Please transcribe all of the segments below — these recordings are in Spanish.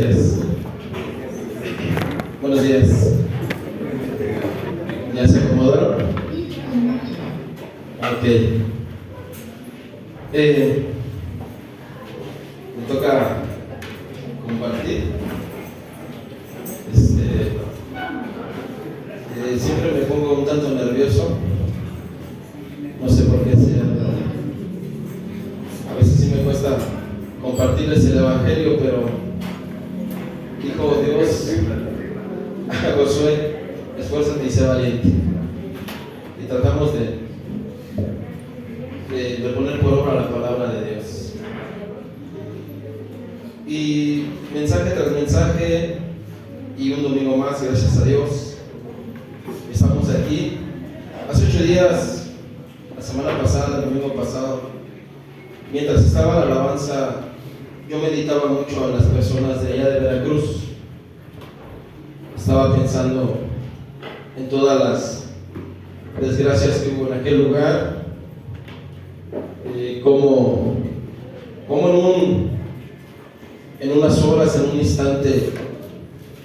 días. Buenos días. ¿Ya se acomodaron? Ok. Me toca compartir. Siempre me pongo un tanto nervioso. No sé por qué sea, pero a veces sí me cuesta compartirles el evangelio, pero dijo Dios a Josué: esfuérzate y sé valiente. Y tratamos de poner por obra la palabra de Dios. Y mensaje tras mensaje, y un domingo más, gracias a Dios, estamos aquí. Hace 8 días, la semana pasada, el domingo pasado, mientras estaba la alabanza, yo meditaba mucho a las personas de allá de Veracruz. Estaba pensando en todas las desgracias que hubo en aquel lugar, como en unas horas, en un instante,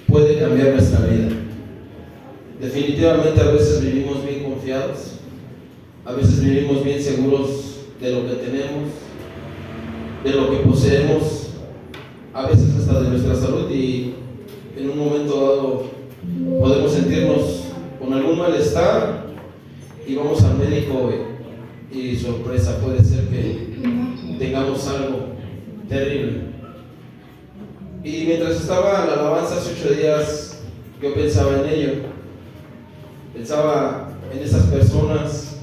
puede cambiar nuestra vida. Definitivamente a veces vivimos bien confiados, a veces vivimos bien seguros de lo que tenemos, de lo que poseemos, a veces hasta de nuestra salud, y en un momento dado podemos sentirnos con algún malestar y vamos al médico y sorpresa, puede ser que tengamos algo terrible. Y mientras estaba en la alabanza hace 8 días, yo pensaba en ello, pensaba en esas personas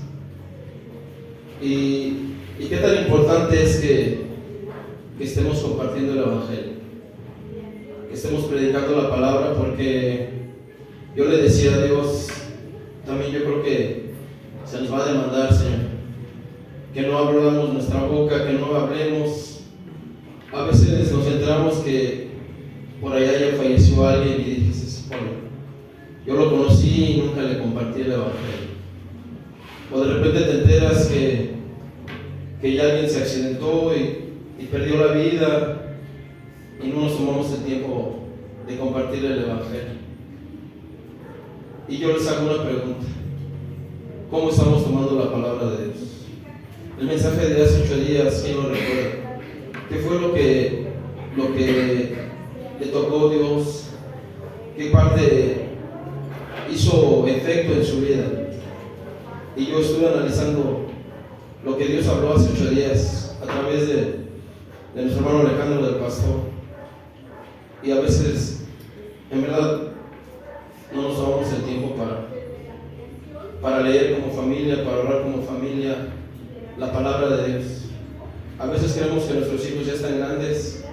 y qué tan importante es que estemos compartiendo el evangelio, que estemos predicando la palabra, porque yo le decía a Dios, también yo creo que se nos va a demandar, Señor, que no abramos nuestra boca, que no hablemos. A veces nos enteramos que por allá ya falleció alguien y dices: bueno, yo lo conocí y nunca le compartí el evangelio. O de repente te enteras que ya alguien se accidentó y perdió la vida y no nos tomamos el tiempo de compartir el evangelio. Y yo les hago una pregunta: ¿cómo estamos tomando la palabra de Dios? El mensaje de hace 8 días, ¿quién lo recuerda? ¿Qué fue lo que le tocó a Dios? ¿Qué parte hizo efecto en su vida? Y yo estuve analizando lo que Dios habló hace 8 días a través de nuestro hermano Alejandro del Pastor. Y a veces, en verdad, no nos tomamos el tiempo para leer como familia, para orar como familia la palabra de Dios. A veces creemos que nuestros hijos ya están grandes,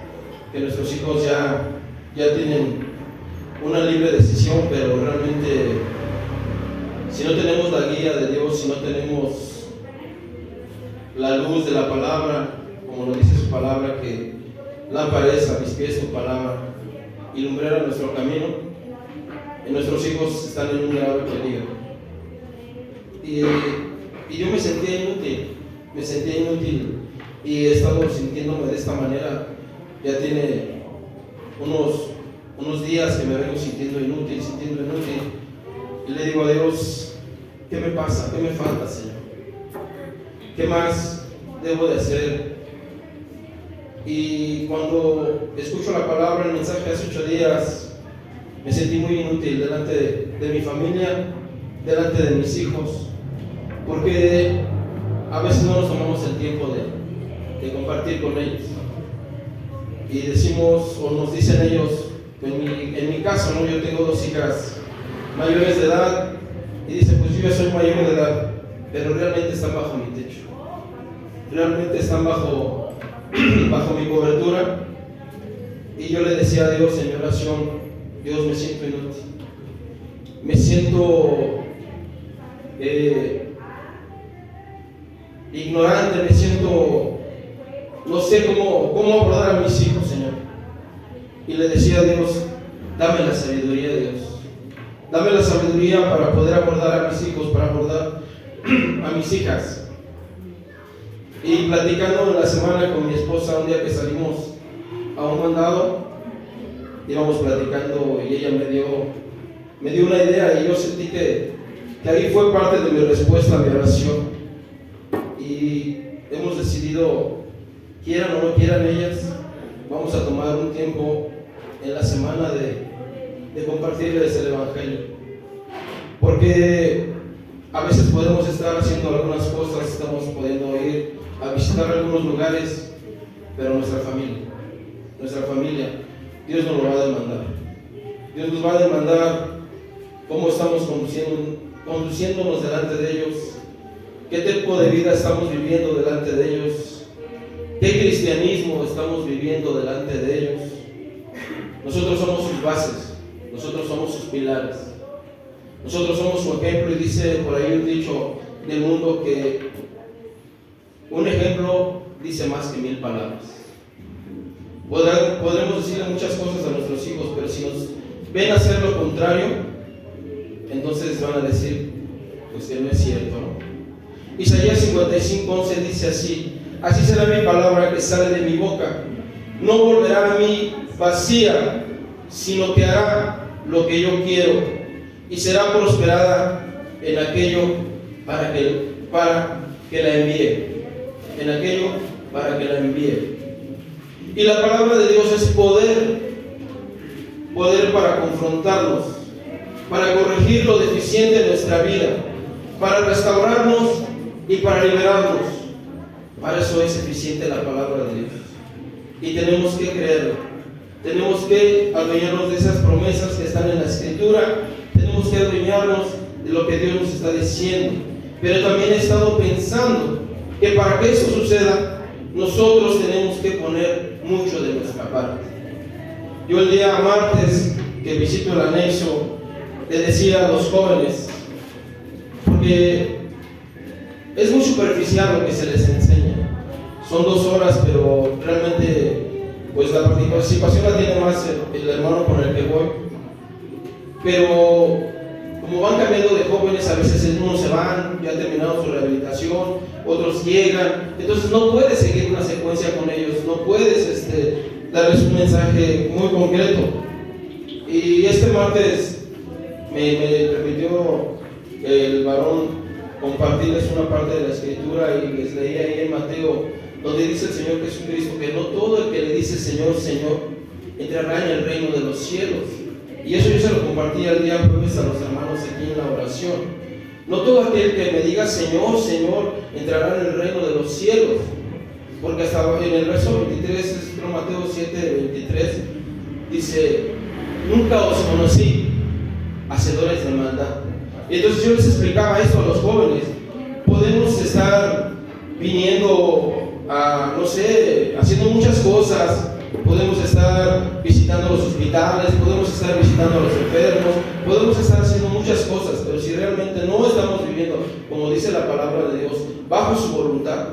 que nuestros hijos ya tienen una libre decisión, pero realmente, si no tenemos la guía de Dios, si no tenemos la luz de la palabra, como lo dice su palabra, que lámpara es a mis pies tu palabra y lumbrera nuestro camino, nuestros hijos están en un grave peligro. Y yo me sentía inútil, y he estado sintiéndome de esta manera. Ya tiene unos días que me vengo sintiendo inútil, y le digo a Dios: ¿qué me pasa? ¿Qué me falta, Señor? ¿Qué más debo de hacer? Y cuando escucho la palabra, el mensaje de hace 8 días, me sentí muy inútil delante de mi familia, delante de mis hijos, porque a veces no nos tomamos el tiempo de compartir con ellos. Y decimos, o nos dicen ellos, en mi caso, ¿no? Yo tengo 2 hijas mayores de edad, y dicen: pues yo ya soy mayor de edad, pero realmente están bajo mi techo, realmente están bajo mi cobertura. Y yo le decía a Dios en mi oración: Dios, me siento inútil, me siento ignorante, me siento, no sé cómo abordar a mis hijos, Señor. Y le decía a Dios: dame la sabiduría, Dios, dame la sabiduría para poder abordar a mis hijos, para abordar a mis hijas. Y platicando en la semana con mi esposa, un día que salimos a un mandado, íbamos platicando y ella me dio una idea y yo sentí que ahí fue parte de mi respuesta a mi oración. Y hemos decidido, quieran o no quieran ellas, vamos a tomar un tiempo en la semana de compartirles el Evangelio. Porque a veces podemos estar haciendo algunas cosas, estamos pudiendo ir a visitar algunos lugares, pero nuestra familia, Dios nos lo va a demandar. Dios nos va a demandar cómo estamos conduciéndonos delante de ellos, qué tipo de vida estamos viviendo delante de ellos, qué cristianismo estamos viviendo delante de ellos. Nosotros somos sus bases, nosotros somos sus pilares, nosotros somos su ejemplo. Y dice por ahí un dicho del mundo que un ejemplo dice más que 1000 palabras. Podremos decirle muchas cosas a nuestros hijos, pero si nos ven hacer lo contrario, entonces van a decir pues que no es cierto, ¿no? Isaías 55:11 dice así: así será mi palabra que sale de mi boca, no volverá a mí vacía, sino que hará lo que yo quiero y será prosperada en aquello para que la envíe, en aquello para que la envíe. Y la palabra de Dios es poder para confrontarnos, para corregir lo deficiente de nuestra vida, para restaurarnos y para liberarnos. Para eso es eficiente la palabra de Dios. Y tenemos que creerlo. Tenemos que adueñarnos de esas promesas que están en la Escritura. Tenemos que adueñarnos de lo que Dios nos está diciendo. Pero también he estado pensando que para que eso suceda, nosotros tenemos que poner mucho de nuestra parte. Yo el día martes que visito el anexo, le decía a los jóvenes, porque es muy superficial lo que se les enseña. Son 2 horas, pero realmente pues la participación la tiene más el hermano con el que voy. Pero como van cambiando de jóvenes, a veces unos se van, ya terminaron su rehabilitación, otros llegan, entonces no puedes seguir una secuencia con ellos, no puedes darles un mensaje muy concreto. Y este martes me permitió el varón compartirles una parte de la Escritura y les leí ahí en Mateo, donde dice el Señor Jesucristo que no todo el que le dice Señor, Señor, entrará en el reino de los cielos. Y eso yo se lo compartí el día jueves a los hermanos aquí en la oración. No todo aquel que me diga Señor, Señor, entrará en el reino de los cielos. Porque hasta en el verso 23, es Mateo 7:23, dice: nunca os conocí, hacedores de maldad. Y entonces yo les explicaba esto a los jóvenes. Podemos estar viniendo a, no sé, haciendo muchas cosas. Podemos estar visitando los hospitales, podemos estar visitando a los enfermos, podemos estar haciendo muchas cosas, pero si realmente no estamos viviendo, como dice la palabra de Dios, bajo su voluntad,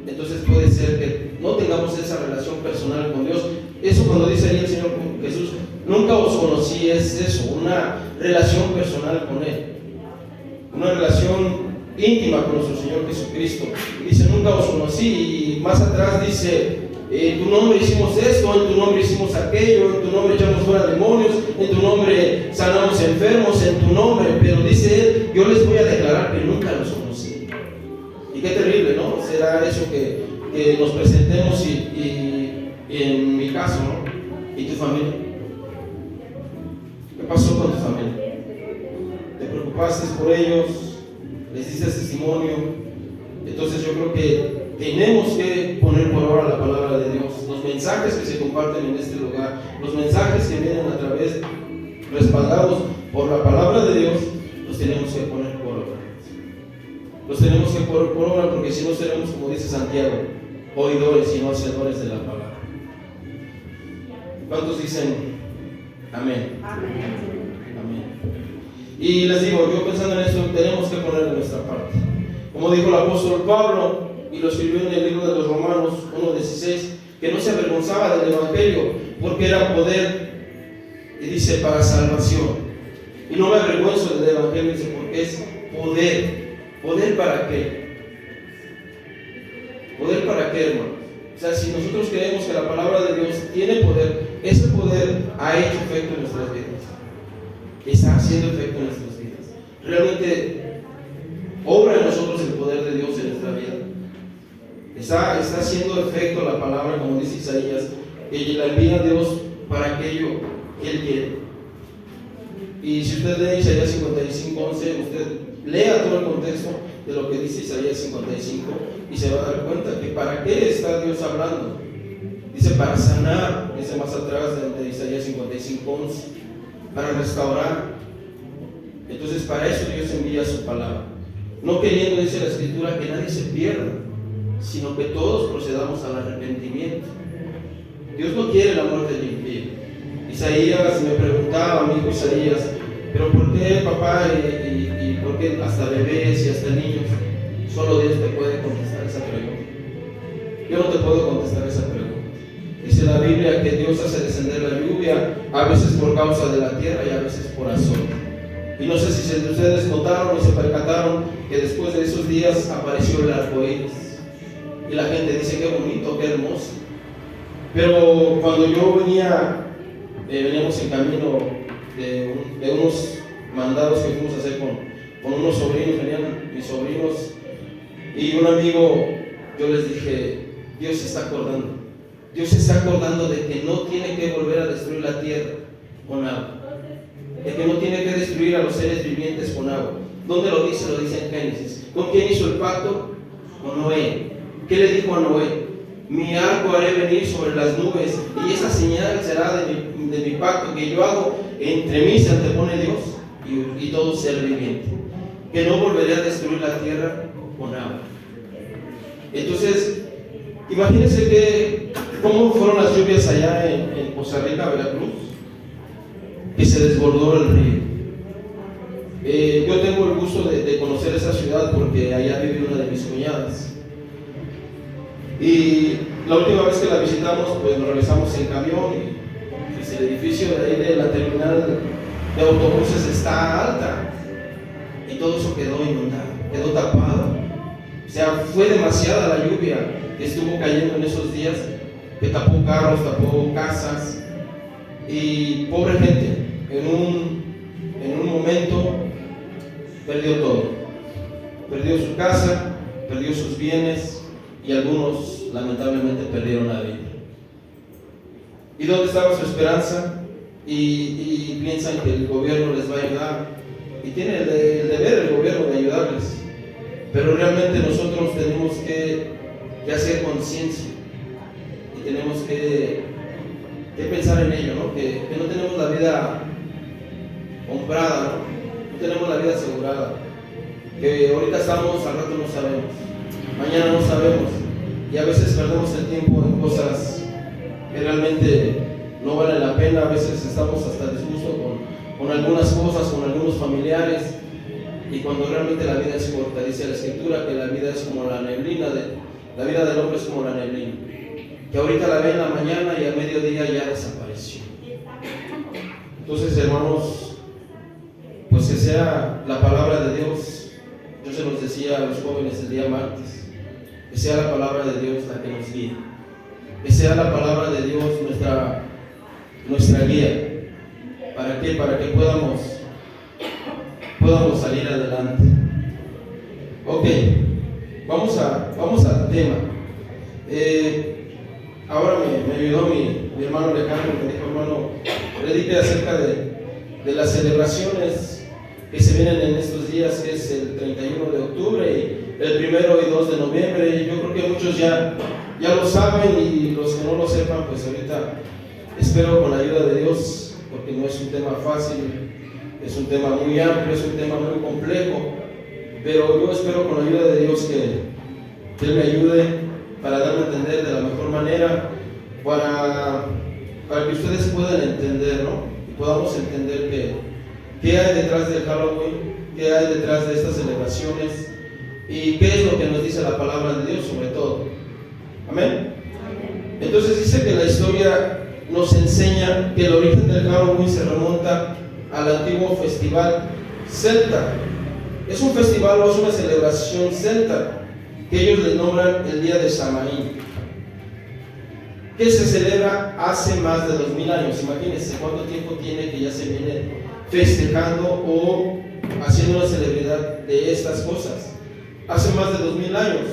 entonces puede ser que no tengamos esa relación personal con Dios. Eso cuando dice ahí el Señor Jesús, nunca os conocí, es eso, una relación personal con Él, una relación íntima con nuestro Señor Jesucristo. Dice, nunca os conocí, y más atrás dice, en tu nombre hicimos esto, en tu nombre hicimos aquello, en tu nombre echamos fuera demonios, en tu nombre sanamos enfermos, en tu nombre. Pero dice Él, yo les voy a declarar que nunca los conocí. Y qué terrible, ¿no? Será eso que nos presentemos y en mi caso, ¿no? ¿Y tu familia? ¿Qué pasó con tu familia? ¿Te preocupaste por ellos? ¿Les diste testimonio? Entonces yo creo que tenemos que poner por obra la palabra de Dios. Los mensajes que se comparten en este lugar, los mensajes que vienen a través, respaldados por la palabra de Dios, los tenemos que poner por obra. Los tenemos que poner por obra, porque si no seremos, como dice Santiago, oidores y no hacedores de la palabra. ¿Cuántos dicen amén? Amén. Amén. Y les digo, yo pensando en esto, tenemos que poner de nuestra parte. Como dijo el apóstol Pablo, y lo escribió en el libro de los Romanos 1:16, que no se avergonzaba del Evangelio, porque era poder, y dice, para salvación. Y no me avergüenzo del Evangelio, dice, porque es poder. ¿Poder para qué? ¿Poder para qué, hermano? O sea, si nosotros creemos que la palabra de Dios tiene poder, ese poder ha hecho efecto en nuestras vidas. Está haciendo efecto en nuestras vidas. Realmente obra en nosotros el poder de Dios en nuestra vida. Está haciendo efecto la palabra, como dice Isaías, que la envía a Dios para aquello que Él quiere. Y si usted lee Isaías 55:11, usted lea todo el contexto de lo que dice Isaías 55 y se va a dar cuenta que para qué está Dios hablando. Dice para sanar, dice más atrás de Isaías 55:11, para restaurar. Entonces para eso Dios envía su palabra, no queriendo, dice la Escritura, que nadie se pierda, sino que todos procedamos al arrepentimiento. Dios no quiere la muerte del impío. Isaías me preguntaba, mi hijo Isaías, pero ¿por qué, papá, y por qué hasta bebés y hasta niños? Solo Dios te puede contestar esa pregunta. Yo no te puedo contestar esa pregunta. Dice la Biblia que Dios hace descender la lluvia, a veces por causa de la tierra y a veces por azote. Y no sé si ustedes notaron y se percataron que después de esos días apareció el arco iris. Y la gente dice qué bonito, qué hermoso. Pero cuando yo veníamos en camino de unos mandados que fuimos a hacer con unos sobrinos, venían mis sobrinos y un amigo, yo les dije, Dios se está acordando. Dios se está acordando de que no tiene que volver a destruir la tierra con agua, de que no tiene que destruir a los seres vivientes con agua. ¿Dónde lo dice? Lo dice en Génesis. ¿Con quién hizo el pacto? Con Noé. ¿Qué le dijo a Noé? Mi arco haré venir sobre las nubes y esa señal será de mi pacto que yo hago entre mí, se antepone Dios y todo ser viviente, que no volveré a destruir la tierra con agua. Entonces, imagínense cómo fueron las lluvias allá en Poza Rica, Veracruz, que se desbordó el río. Yo tengo el gusto de conocer esa ciudad porque allá vive una de mis cuñadas. Y la última vez que la visitamos, pues nos regresamos en camión y pues, el edificio de ahí de la terminal de autobuses está alta y todo eso quedó inundado, quedó tapado. O sea, fue demasiada la lluvia que estuvo cayendo en esos días, que tapó carros, tapó casas y pobre gente, en un momento perdió todo. Perdió su casa, perdió sus bienes y algunos lamentablemente perdieron la vida. ¿Y dónde estaba su esperanza? Y piensan que el gobierno les va a ayudar y tiene el deber el gobierno de ayudarles, pero realmente nosotros tenemos que hacer conciencia y tenemos que pensar en ello, ¿no? Que no tenemos la vida comprada, no tenemos la vida asegurada, que ahorita estamos, al rato no sabemos, mañana no sabemos, y a veces perdemos el tiempo en cosas que realmente no valen la pena. A veces estamos hasta disgusto con algunas cosas, con algunos familiares, y cuando realmente la vida es corta. Dice la Escritura que la vida es como la neblina, la vida del hombre es como la neblina, que ahorita la ven en la mañana y a mediodía ya desapareció. Entonces, hermanos, pues que sea la palabra de Dios. Yo se los decía a los jóvenes el día martes, que sea la palabra de Dios la que nos guíe, que sea la palabra de Dios nuestra guía. ¿Para qué? Para que podamos salir adelante. Ok, vamos al tema. Ahora me ayudó mi hermano Alejandro, me dijo, hermano, predique acerca de las celebraciones que se vienen en estos días, que es el 31 de octubre y el 1 y 2 de noviembre. Yo creo que muchos ya lo saben, y los que no lo sepan, pues ahorita espero con la ayuda de Dios, porque no es un tema fácil, es un tema muy amplio, es un tema muy complejo, pero yo espero con la ayuda de Dios que Él me ayude para darme a entender de la mejor manera, para que ustedes puedan entender, ¿no? Y podamos entender qué hay detrás del Halloween, qué hay detrás de estas celebraciones y qué es lo que nos dice la palabra de Dios sobre todo. Amén. Entonces dice que la historia nos enseña que el origen del Halloween se remonta al antiguo festival celta. Es un festival o es una celebración celta que ellos le nombran el día de Samaín. que se celebra hace más de 2000 años. Imagínense cuánto tiempo tiene que ya se viene festejando o haciendo una celebridad de estas cosas. Hace más de 2000 años.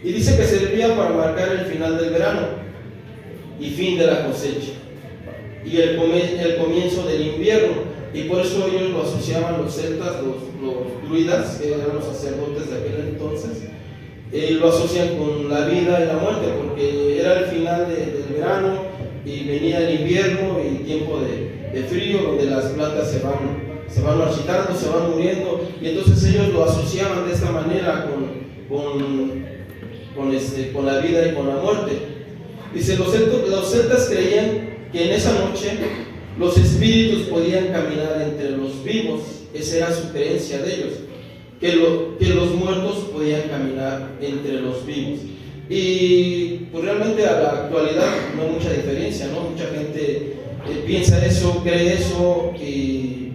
Y dice que servía para marcar el final del verano y fin de la cosecha y el comienzo del invierno. Y por eso ellos lo asociaban, los celtas, los druidas, que eran los sacerdotes de aquel entonces, lo asocian con la vida y la muerte, porque era el final del verano y venía el invierno y tiempo de frío, donde las plantas se van marchitando, se van muriendo, y entonces ellos lo asociaban de esta manera con la vida y con la muerte. Dice, los celtas creían que en esa noche los espíritus podían caminar entre los vivos. Esa era su creencia de ellos, que los muertos podían caminar entre los vivos. Y pues realmente a la actualidad no hay mucha diferencia, ¿no? Mucha gente piensa eso, cree eso, y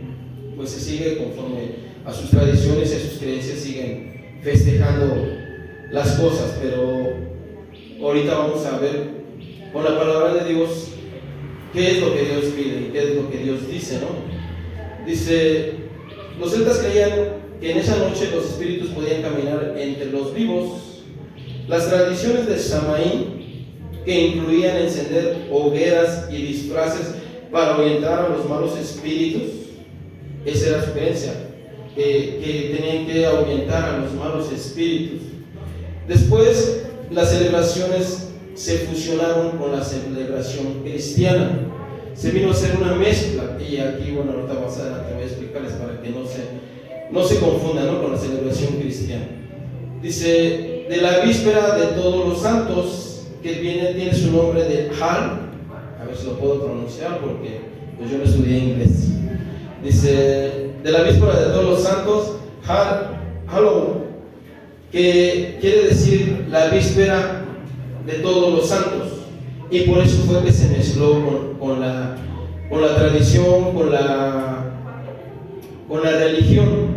pues se sigue conforme a sus tradiciones y a sus creencias, siguen festejando las cosas. Pero ahorita vamos a ver con la palabra de Dios qué es lo que Dios pide y qué es lo que Dios dice, ¿no? Dice, los celtas creían que en esa noche los espíritus podían caminar entre los vivos. Las tradiciones de Samaín, que incluían encender hogueras y disfraces para orientar a los malos espíritus, esa era su creencia, que tenían que ahuyentar a los malos espíritus. Después, las celebraciones se fusionaron con la celebración cristiana. Se vino a hacer una mezcla, y aquí, bueno, ahorita más adelante voy a explicarles para que no se confundan, ¿no?, con la celebración cristiana. Dice, de la víspera de todos los santos, que tiene su nombre de Hal, a ver si lo puedo pronunciar porque pues yo no estudié inglés. Dice, de la víspera de todos los santos, Halloween, que quiere decir la víspera de todos los santos, y por eso fue que se mezcló con la tradición, con la religión,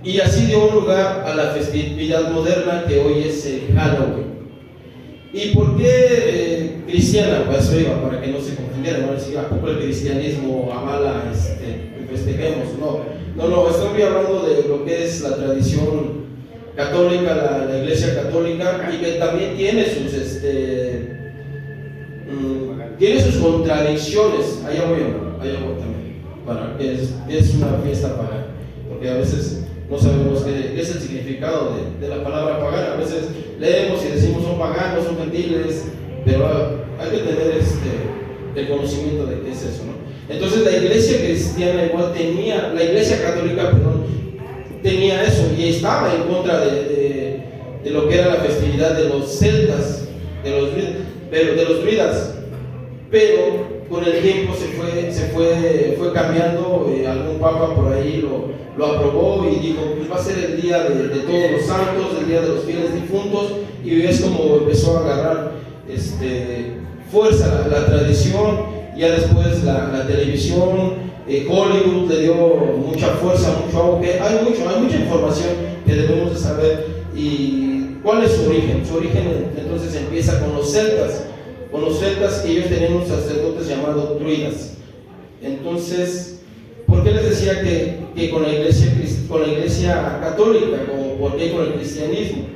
y así dio lugar a la festividad moderna que hoy es el Halloween. ¿Y por qué cristiana? Pues eso iba, para que no se confundieran, no decir, ¿a poco el cristianismo avala que festejemos? No, estoy hablando de lo que es la tradición católica, la iglesia católica, y que también tiene sus contradicciones. Allá voy también, para que es una fiesta pagana, porque a veces no sabemos qué es el significado de la palabra pagana. A veces leemos y decimos son paganos, son gentiles, pero hay que tener el conocimiento de qué es eso, ¿no? Entonces la iglesia cristiana igual la iglesia católica, tenía eso, y estaba en contra de lo que era la festividad de los celtas, de los druidas, pero con el tiempo se fue cambiando. Algún papa por ahí lo aprobó y dijo, pues va a ser el día de todos los santos, el día de los fieles difuntos, y es como empezó a agarrar fuerza la tradición. Ya después la televisión, Hollywood le dio mucha fuerza, mucho auge. Hay mucha información que debemos de saber. ¿Y cuál es su origen? Su origen entonces empieza con los celtas, que ellos tenían un sacerdote llamado druidas. Entonces, ¿por qué les decía que con la iglesia católica? ¿Por qué con el cristianismo?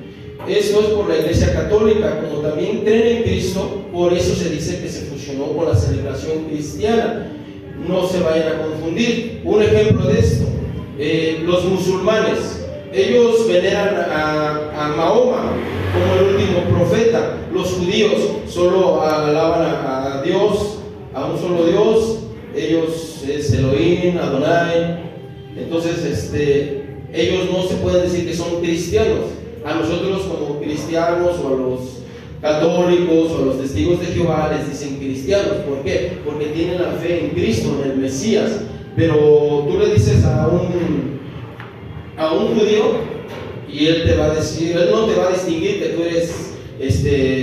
Eso es por la iglesia católica, como también creen en Cristo, por eso se dice que se fusionó con la celebración cristiana. No se vayan a confundir. Un ejemplo de esto, los musulmanes, ellos veneran a Mahoma como el último profeta. Los judíos solo alaban a Dios, a un solo Dios. Ellos es Elohim, Adonai. Entonces ellos no se pueden decir que son cristianos. A nosotros como cristianos, o a los católicos, o a los testigos de Jehová les dicen cristianos. ¿Por qué? Porque tienen la fe en Cristo, en el Mesías. Pero tú le dices a un judío, y él te va a decir, él no te va a distinguir que tú eres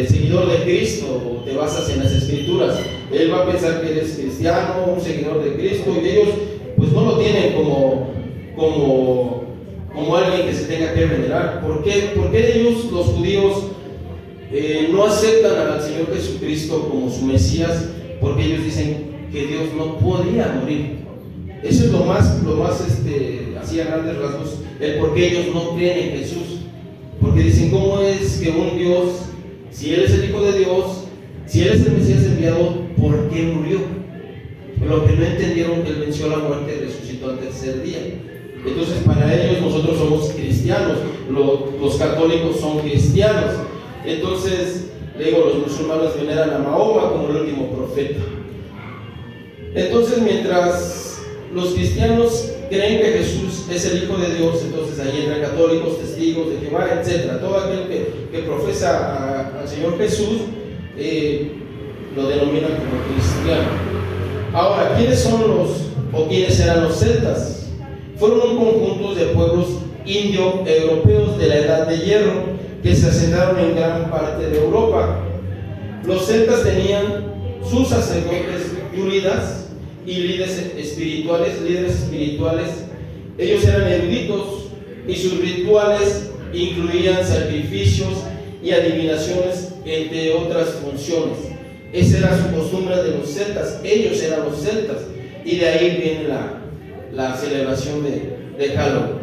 seguidor de Cristo o te basas en las Escrituras. Él va a pensar que eres cristiano, un seguidor de Cristo, y ellos pues no lo tienen como alguien que se tenga que venerar. ¿Por qué ellos, los judíos, no aceptan al Señor Jesucristo como su Mesías porque ellos dicen que Dios no podía morir. Eso es lo más así a grandes rasgos, el por qué ellos no creen en Jesús. Porque dicen, ¿cómo es que un Dios, si Él es el Hijo de Dios, si Él es el Mesías enviado, ¿por qué murió? Lo que no entendieron, que Él venció la muerte y resucitó al tercer día. Entonces para ellos nosotros somos cristianos, los católicos son cristianos. Entonces, le digo, los musulmanes veneran a Mahoma como el último profeta. Entonces, mientras los cristianos creen que Jesús es el Hijo de Dios, entonces ahí entran católicos, testigos de Jehová, etc. Todo aquel que profesa al Señor Jesús lo denominan como cristiano. Ahora, ¿quiénes eran los celtas? Fueron un conjunto de pueblos indoeuropeos de la Edad de Hierro que se asentaron en gran parte de Europa. Los celtas tenían sus sacerdotes druidas y líderes espirituales. Ellos eran eruditos y sus rituales incluían sacrificios y adivinaciones, entre otras funciones. Esa era su costumbre de los celtas. Ellos eran los celtas, y de ahí viene la celebración de Halloween.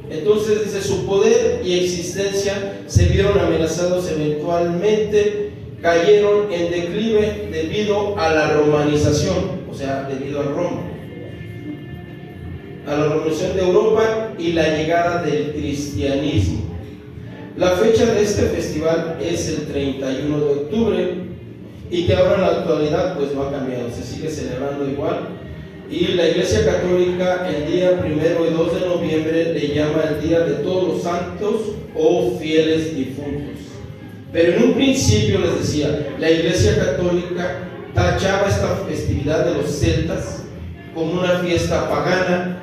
Entonces dice, su poder y existencia se vieron amenazados, eventualmente cayeron en declive debido a la romanización, o sea, debido a Roma, a la romanización de Europa y la llegada del cristianismo. La fecha de este festival es el 31 de octubre y que ahora en la actualidad pues no ha cambiado, se sigue celebrando igual. Y la Iglesia Católica el día 1 y 2 de noviembre le llama el Día de Todos los Santos o Fieles Difuntos. Pero en un principio, les decía, la Iglesia Católica tachaba esta festividad de los celtas como una fiesta pagana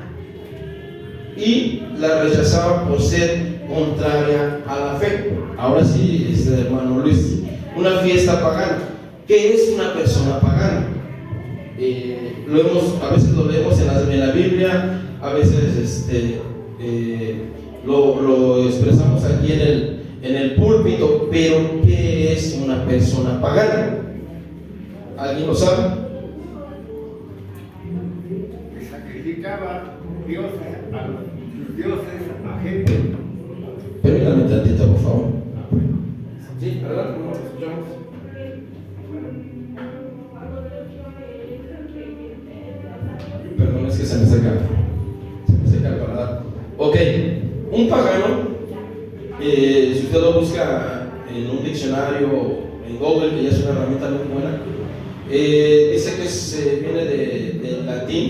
y la rechazaba por ser contraria a la fe. Ahora sí, hermano Luis, una fiesta pagana. ¿Qué es una persona pagana? A veces lo leemos en la Biblia, a veces lo expresamos aquí en el púlpito, pero ¿qué es una persona pagana? ¿Alguien lo sabe? Que sacrificaba dioses a los dioses ajenos. Permítame tantito, por favor. Sí, ¿verdad? ¿Cómo lo escuchamos? Perdón, es que se me seca el paladar. Ok, un pagano, si usted lo busca en un diccionario, en Google, que ya es una herramienta muy buena, dice que viene del latín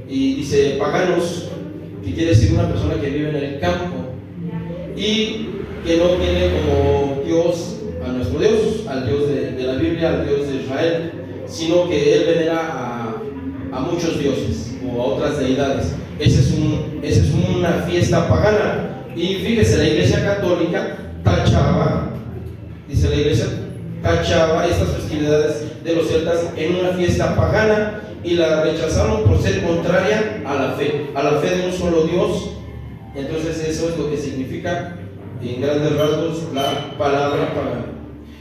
y dice paganos, que quiere decir una persona que vive en el campo y que no tiene como Dios a nuestro Dios, al Dios de la Biblia, al Dios de Israel, sino que él venera a muchos dioses o a otras deidades. Esa es una fiesta pagana. Y fíjese, la Iglesia Católica tachaba estas festividades de los celtas en una fiesta pagana y la rechazaron por ser contraria a la fe de un solo Dios. Entonces eso es lo que significa en grandes rasgos la palabra pagana.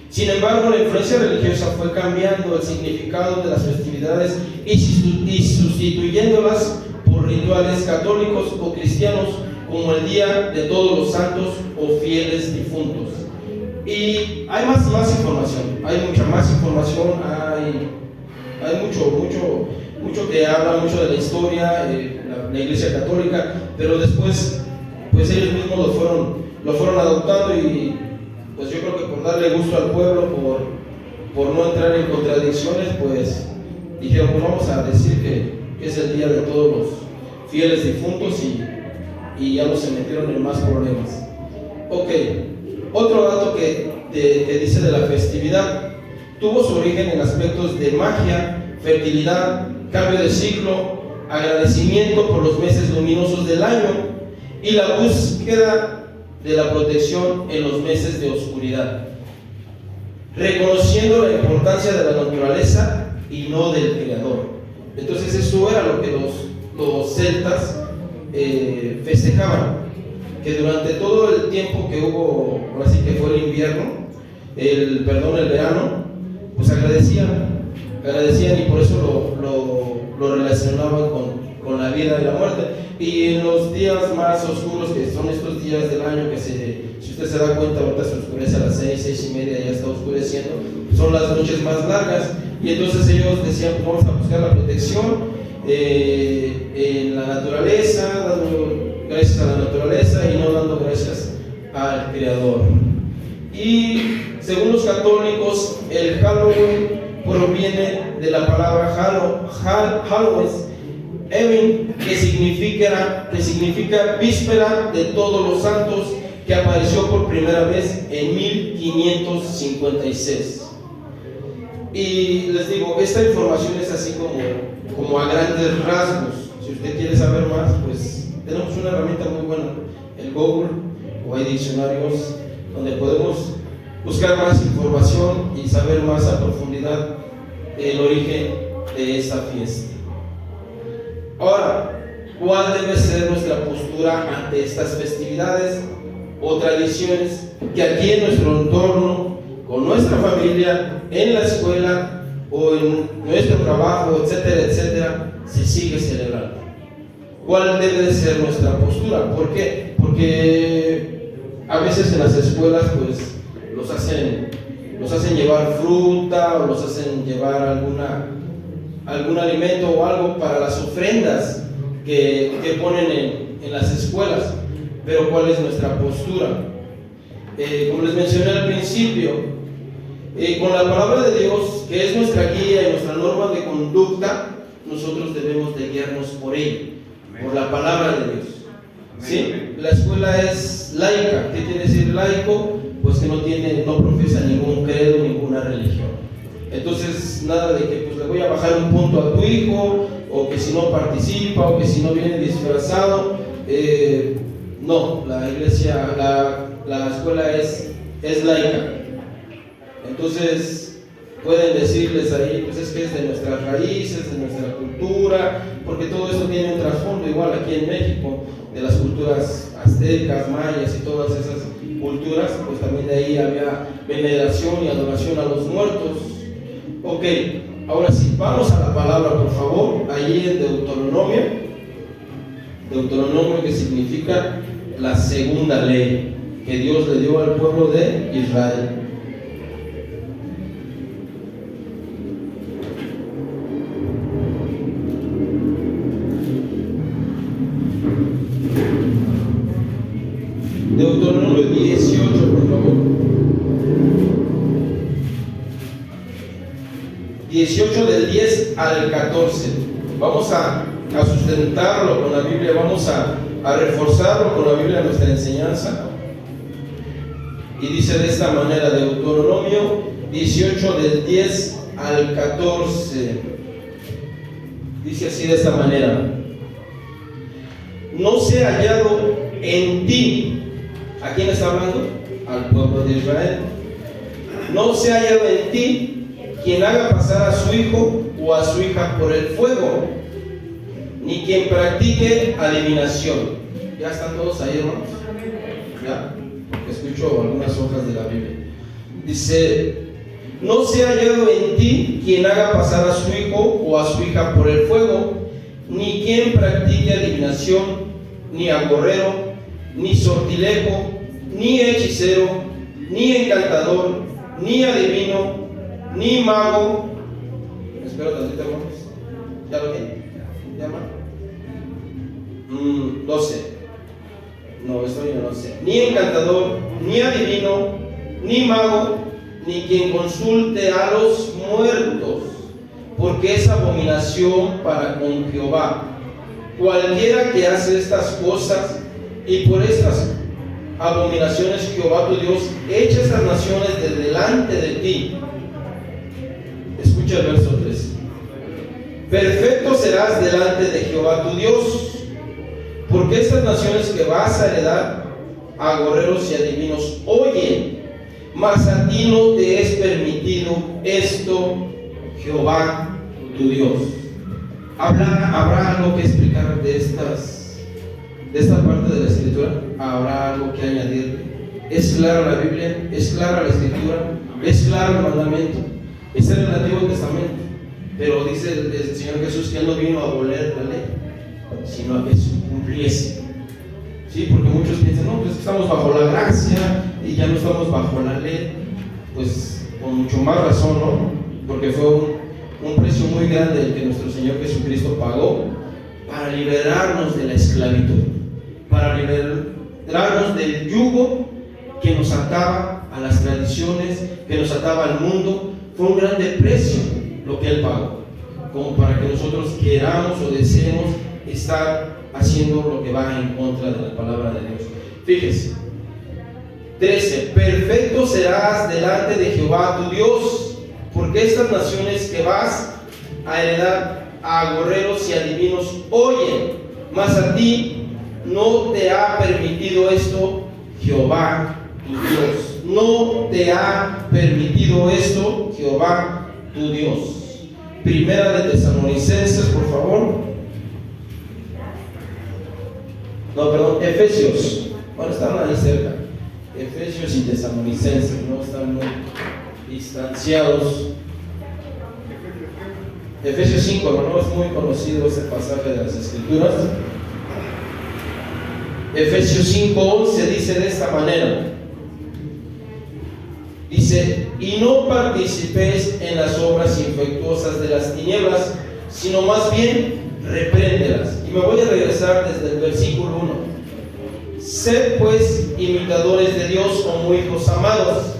Sin embargo, la influencia religiosa fue cambiando el significado de las festividades y sustituyéndolas por rituales católicos o cristianos, como el Día de Todos los Santos o Fieles Difuntos. Y hay más información, hay mucha más información, hay mucho que habla mucho de la historia, la Iglesia Católica, pero después pues ellos mismos lo fueron adoptando, y pues yo creo que por darle gusto al pueblo, por no entrar en contradicciones, pues dijeron, pues vamos a decir que es el Día de Todos los Fieles Difuntos, y ya no se metieron en más problemas. Ok, otro dato que dice de la festividad: tuvo su origen en aspectos de magia, fertilidad, cambio de ciclo, agradecimiento por los meses luminosos del año y la búsqueda de la protección en los meses de oscuridad, reconociendo la importancia de la naturaleza y no del creador. Entonces eso era lo que los celtas festejaban, que durante todo el tiempo que hubo, ahora sí que fue el invierno, el verano, pues agradecían y por eso lo relacionaban con la vida y la muerte. Y en los días más oscuros, que son estos días del año que si usted se da cuenta, ahorita se oscurece a las 6:30, ya está oscureciendo, son las noches más largas, y entonces ellos decían, pues vamos a buscar la protección en la naturaleza, dando gracias a la naturaleza y no dando gracias al Creador. Y según los católicos, el Halloween proviene de la palabra Halloween, que significa víspera de todos los santos, que apareció por primera vez en 1556. Y les digo, esta información es así como a grandes rasgos. Si usted quiere saber más, pues tenemos una herramienta muy buena, el Google, o hay diccionarios donde podemos buscar más información y saber más a profundidad el origen de esta fiesta. Ahora, ¿cuál debe ser nuestra postura ante estas festividades o tradiciones que aquí en nuestro entorno, con nuestra familia, en la escuela o en nuestro trabajo, etcétera, etcétera, se sigue celebrando? ¿Cuál debe ser nuestra postura? ¿Por qué? Porque a veces en las escuelas pues los hacen llevar fruta o los hacen llevar algún alimento o algo para las ofrendas que ponen en las escuelas. Pero ¿cuál es nuestra postura? Como les mencioné al principio, con la palabra de Dios, que es nuestra guía y nuestra norma de conducta, nosotros debemos de guiarnos por ella, por la palabra de Dios. ¿Sí? La escuela es laica. ¿Qué quiere decir laico? Pues que no profesa ningún credo, ninguna religión. Entonces, nada de que pues le voy a bajar un punto a tu hijo, o que si no participa, o que si no viene disfrazado. No, la iglesia, la escuela es laica. Entonces, pueden decirles ahí, pues es que es de nuestras raíces, de nuestra cultura, porque todo eso tiene un trasfondo, igual aquí en México, de las culturas aztecas, mayas y todas esas culturas, pues también de ahí había veneración y adoración a los muertos. Ok, ahora sí, vamos a la palabra, por favor, allí en Deuteronomio, que significa la segunda ley que Dios le dio al pueblo de Israel. Deuteronomio 18, por favor. 18 del 10 al 14. Vamos a sustentarlo con la Biblia, vamos a reforzarlo con la Biblia nuestra enseñanza. Y dice de esta manera, Deuteronomio 18 del 10 al 14. Dice así de esta manera: no se ha hallado en ti. ¿A quién está hablando? Al pueblo de Israel. No se ha hallado en ti quien haga pasar a su hijo o a su hija por el fuego, ni quien practique adivinación. ¿Ya están todos ahí, hermanos? ¿Ya? Porque escucho algunas hojas de la Biblia. Dice: no se ha hallado en ti quien haga pasar a su hijo o a su hija por el fuego, ni quien practique adivinación, ni agorrero, ni sortilejo, ni hechicero, ni encantador, ni adivino, ni mago. Espero tantito, hermanos. ¿Ya lo tienen? ¿Llama? 12. No, estoy en 11. Ni encantador, ni adivino, ni mago, ni quien consulte a los muertos, porque es abominación para con Jehová. Cualquiera que hace estas cosas, y por estas abominaciones Jehová tu Dios echa estas naciones de delante de ti. Escucha el verso 3. Perfecto serás delante de Jehová tu Dios, porque estas naciones que vas a heredar, agorreros y adivinos, oyen, mas a ti no te es permitido esto, Jehová tu Dios. ¿Habrá algo que explicar de esta parte de la Escritura? habrá algo que añadirle. Es clara la Biblia, es clara la Escritura, es claro el mandamiento. Es en el Antiguo Testamento, pero dice el Señor Jesús que Él no vino a abolir la ley, sino a que se cumpliese. Sí, porque muchos piensan, no, pues estamos bajo la gracia y ya no estamos bajo la ley. Pues con mucho más razón, ¿no? Porque fue un precio muy grande el que nuestro Señor Jesucristo pagó para liberarnos de la esclavitud, para liberarnos del yugo que nos ataba a las tradiciones, que nos ataba al mundo. Fue un grande precio lo que Él pagó, como para que nosotros queramos o deseemos estar haciendo lo que va en contra de la palabra de Dios. Fíjese, 13, perfecto serás delante de Jehová tu Dios, porque estas naciones que vas a heredar a agorreros y adivinos oyen, mas a ti no te ha permitido esto Jehová tu Dios. No te ha permitido esto Jehová tu Dios. Primera de Tesalonicenses, por favor. No, perdón, Efesios. Bueno, están ahí cerca. Efesios y Tesalonicenses, no están muy distanciados. Efesios 5, no es muy conocido ese pasaje de las Escrituras. Efesios 5:11 dice de esta manera. Dice, y no participéis en las obras infructuosas de las tinieblas, sino más bien repréndelas. Y me voy a regresar desde el versículo 1. Sed pues imitadores de Dios como hijos amados,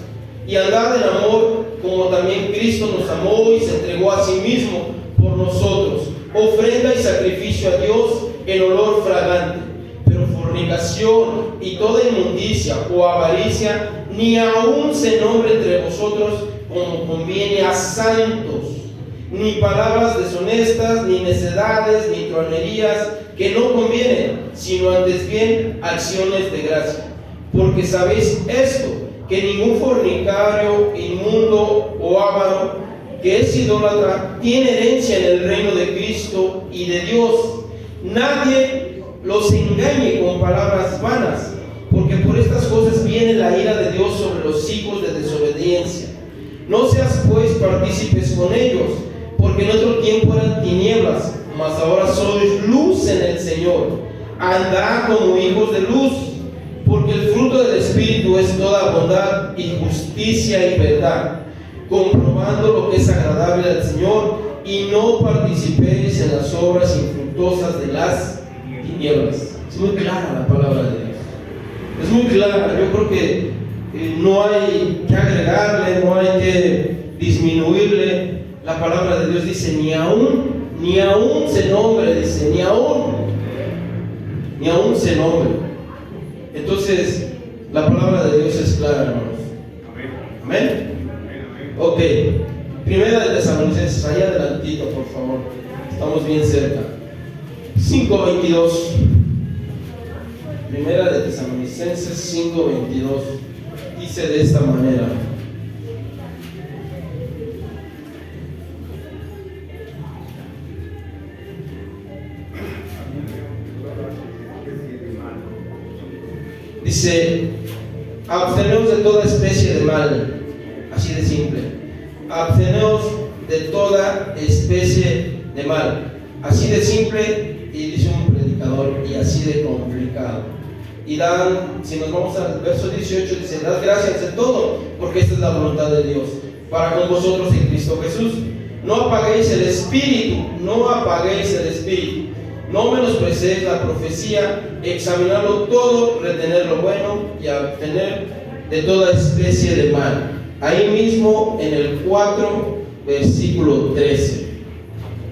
y andad en amor como también Cristo nos amó y se entregó a sí mismo por nosotros, ofrenda y sacrificio a Dios en olor fragante. Pero fornicación y toda inmundicia o avaricia ni aun se nombre entre vosotros como conviene a santos, ni palabras deshonestas, ni necedades, ni truanerías que no convienen, sino antes bien acciones de gracia. Porque sabéis esto, que ningún fornicario, inmundo o avaro, que es idólatra, tiene herencia en el reino de Cristo y de Dios. Nadie los engañe con palabras vanas, porque por estas cosas viene la ira de Dios sobre los hijos de desobediencia. No seas pues partícipes con ellos, porque en otro tiempo eran tinieblas, mas ahora sois luz en el Señor. Andad como hijos de luz, porque el fruto del Espíritu es toda bondad y justicia y verdad, comprobando lo que es agradable al Señor, y no participéis en las obras infructuosas de las tinieblas. Es muy clara la palabra de Dios. Es muy clara. Yo creo que no hay que agregarle, no hay que disminuirle. La palabra de Dios dice, ni aún se nombre, dice, ni aún se nombre. Entonces, la palabra de Dios es clara, hermanos. Amén. Ok, Primera de Tesalonicenses, ahí adelantito, por favor. Estamos bien cerca. 5:22. Primera de Tesalonicenses 5:22. Dice de esta manera. Dice, absteneos de toda especie de mal, así de simple. Absteneos de toda especie de mal, así de simple, y dice un predicador, y así de complicado. Y dan, si nos vamos al verso 18, dice, dad gracias de todo, porque esta es la voluntad de Dios, para con vosotros en Cristo Jesús. No apaguéis el espíritu, no menosprecéis la profecía, examinarlo todo, retener lo bueno y abstener de toda especie de mal. Ahí mismo en el 4, versículo 13.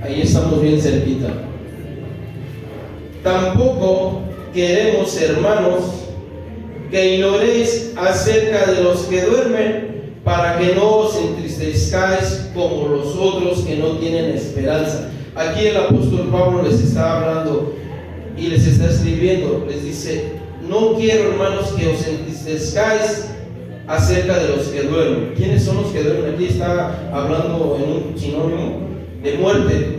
Ahí estamos bien cerquita. Tampoco queremos, hermanos, que ignoréis acerca de los que duermen, para que no os entristezcáis como los otros que no tienen esperanza. Aquí el apóstol Pablo les está hablando y les está escribiendo, les dice, no quiero, hermanos, que os entristezcáis acerca de los que duermen. ¿Quiénes son los que duermen? Aquí está hablando en un sinónimo de muerte.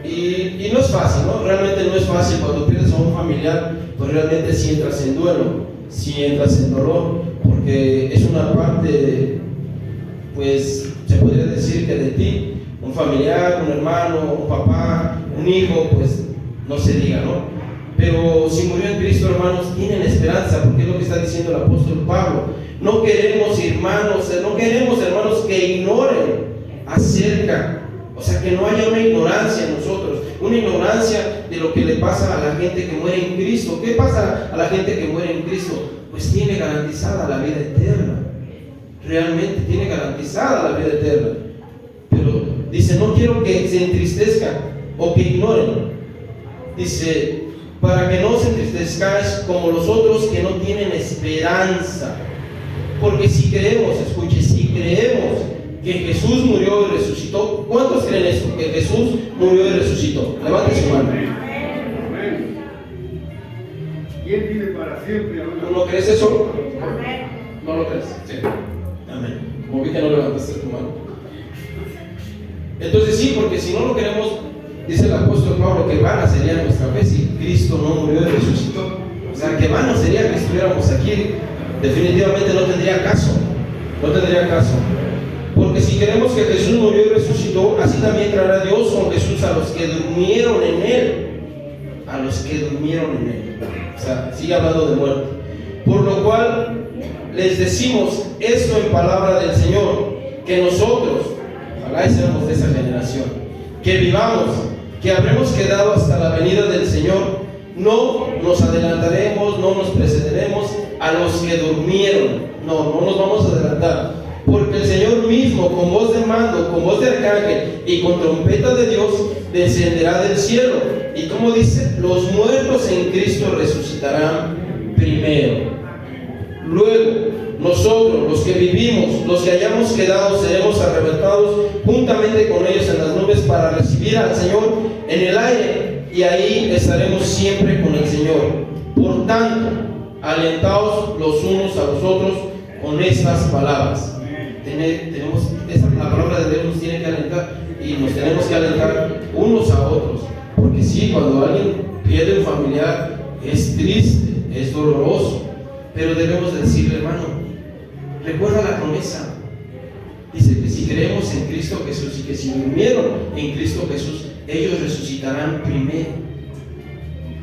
Y no es fácil, ¿no? Realmente no es fácil. Cuando pierdes a un familiar, pues realmente sí entras en duelo, sí entras en dolor, porque es una parte, pues se podría decir que de ti, un familiar, un hermano, un papá, un hijo, pues no se diga, ¿no? Pero si murió en Cristo, hermanos, tienen esperanza, porque es lo que está diciendo el apóstol Pablo. No queremos, hermanos, que ignoren acerca, o sea, que no haya una ignorancia en nosotros, una ignorancia de lo que le pasa a la gente que muere en Cristo. ¿Qué pasa a la gente que muere en Cristo? Pues tiene garantizada la vida eterna. Realmente tiene garantizada la vida eterna. Pero dice, no quiero que se entristezcan o que ignoren. Dice, para que no os entristezcáis como los otros que no tienen esperanza. Porque si creemos, escuche, si creemos que Jesús murió y resucitó, ¿cuántos creen eso? Que Jesús murió y resucitó. Levante su mano. ¿Quién vive para siempre? ¿Tú no crees eso? ¿No lo crees? Sí. Amén. Como vi que no levantaste tu mano. Entonces sí, porque si no lo queremos, dice el apóstol Pablo, que vana sería nuestra fe si Cristo no murió y resucitó. O sea, que vano sería que estuviéramos aquí. Definitivamente no tendría caso. No tendría caso. Porque si queremos que Jesús murió y resucitó, así también traerá Dios con Jesús a los que durmieron en Él. A los que durmieron en Él. O sea, sigue hablando de muerte. Por lo cual les decimos esto en palabra del Señor, que nosotros, ojalá y seamos de esa generación, que vivamos, que habremos quedado hasta la venida del Señor, no nos adelantaremos, no nos precederemos a los que durmieron. No nos vamos a adelantar. Porque el Señor mismo, con voz de mando, con voz de arcángel y con trompeta de Dios, descenderá del cielo. Y como dice, los muertos en Cristo resucitarán primero. Luego, nosotros, los que vivimos, los que hayamos quedado, seremos arrebatados juntamente con ellos en las nubes para recibir al Señor en el aire. Y ahí estaremos siempre con el Señor. Por tanto, alentaos los unos a los otros con estas palabras. La palabra de Dios nos tiene que alentar y nos tenemos que alentar unos a otros, porque sí, cuando alguien pierde un familiar es triste, es doloroso, pero debemos decirle, hermano, recuerda la promesa. Dice que si creemos en Cristo Jesús y que si durmieron en Cristo Jesús, ellos resucitarán primero.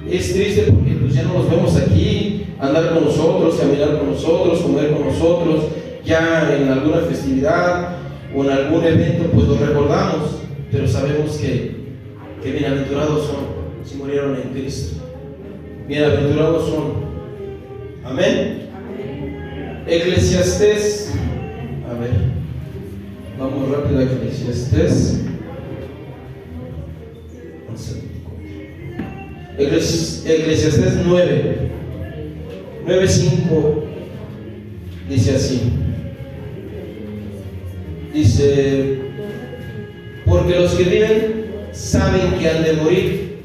Es triste porque pues ya no los vemos aquí, andar con nosotros, caminar con nosotros, comer con nosotros. Ya en alguna festividad o en algún evento, pues lo recordamos, pero sabemos que bienaventurados son si murieron en Cristo. Bienaventurados son. Amén. Eclesiastés, a ver, vamos rápido a Eclesiastés. Eclesiastés 9:5 dice así. Dice, porque los que viven saben que han de morir,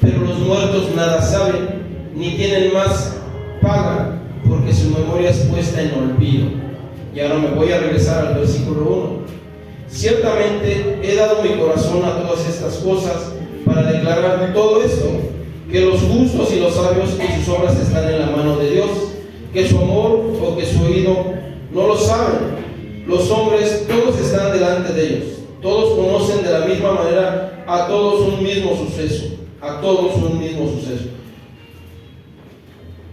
pero los muertos nada saben, ni tienen más paga, porque su memoria es puesta en olvido. Y ahora me voy a regresar al versículo 1. Ciertamente he dado mi corazón a todas estas cosas para declarar todo esto, que los justos y los sabios y sus obras están en la mano de Dios, que su amor o que su oído no lo saben. Los hombres, todos están delante de ellos, todos conocen de la misma manera a todos un mismo suceso,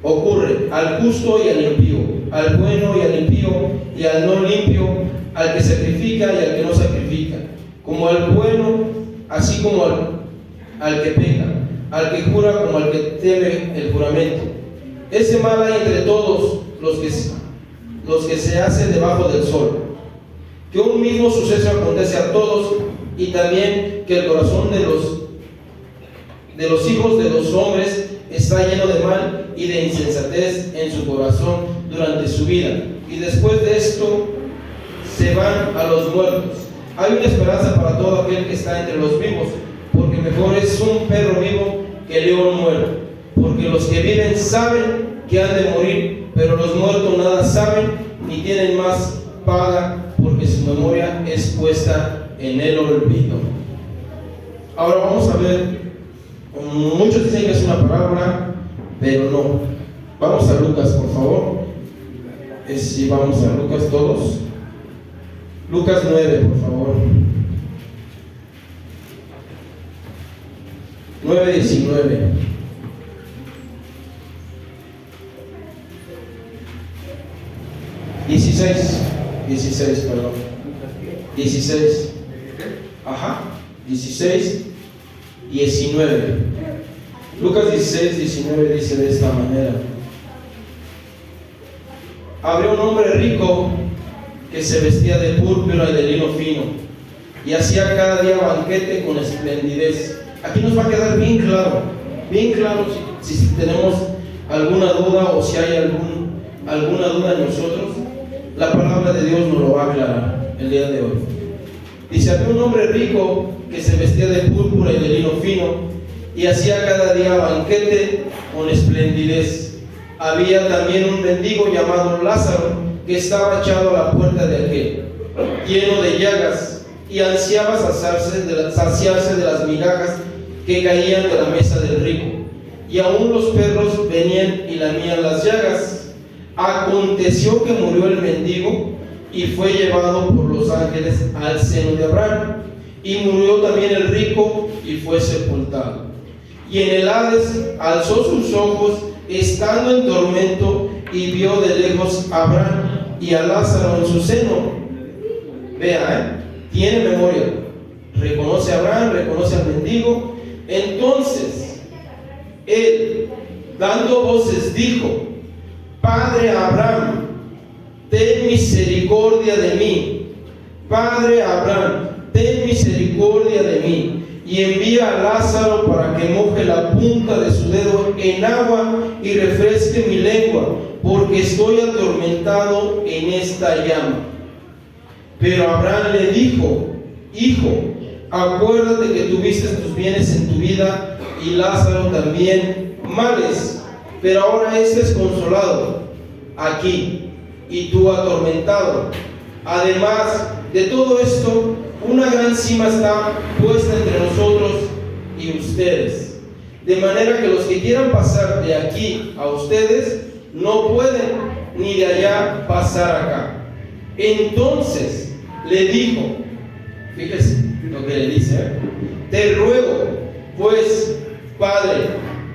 ocurre al justo y al impío, al bueno y al impío y al no limpio, al que sacrifica y al que no sacrifica, como al bueno, así como al que peca, al que jura como al que teme el juramento. Ese mal hay entre todos los que se hacen debajo del sol, que un mismo suceso acontece a todos, y también que el corazón de los hijos de los hombres está lleno de mal y de insensatez en su corazón durante su vida, y después de esto se van a los muertos. Hay una esperanza para todo aquel que está entre los vivos, porque mejor es un perro vivo que león muerto, porque los que viven saben que han de morir, pero los muertos nada saben ni tienen más paga, porque su memoria es puesta en el olvido. Ahora vamos a ver, muchos dicen que es una parábola, pero no. Vamos a Lucas, por favor. Si vamos a Lucas todos. Lucas 9, por favor. 9:19. 16, perdón. 16. Ajá. 16, 19. Lucas 16, 19 dice de esta manera: había un hombre rico que se vestía de púrpura y de lino fino y hacía cada día banquete con esplendidez. Aquí nos va a quedar bien claro si tenemos alguna duda o si hay alguna duda en nosotros. La palabra de Dios nos lo va a aclarar el día de hoy. Dice: había un hombre rico que se vestía de púrpura y de lino fino y hacía cada día banquete con esplendidez. Había también un mendigo llamado Lázaro que estaba echado a la puerta de aquel, lleno de llagas, y ansiaba saciarse de las migajas que caían de la mesa del rico, y aún los perros venían y lamían las llagas. Aconteció que murió el mendigo y fue llevado por los ángeles al seno de Abraham, y murió también el rico y fue sepultado. Y en el Hades alzó sus ojos estando en tormento y vio de lejos a Abraham y a Lázaro en su seno. Vea, tiene memoria, reconoce a Abraham, reconoce al mendigo. Entonces él, dando voces, dijo: Padre Abraham, ten misericordia de mí. Padre Abraham, ten misericordia de mí, y envía a Lázaro para que moje la punta de su dedo en agua y refresque mi lengua, porque estoy atormentado en esta llama. Pero Abraham le dijo: Hijo, acuérdate que tuviste tus bienes en tu vida y Lázaro también males, pero ahora este es consolado aquí y tú atormentado. Además de todo esto, una gran cima está puesta entre nosotros y ustedes, de manera que los que quieran pasar de aquí a ustedes no pueden, ni de allá pasar acá. Entonces le dijo, fíjese lo que le dice: te ruego pues, Padre,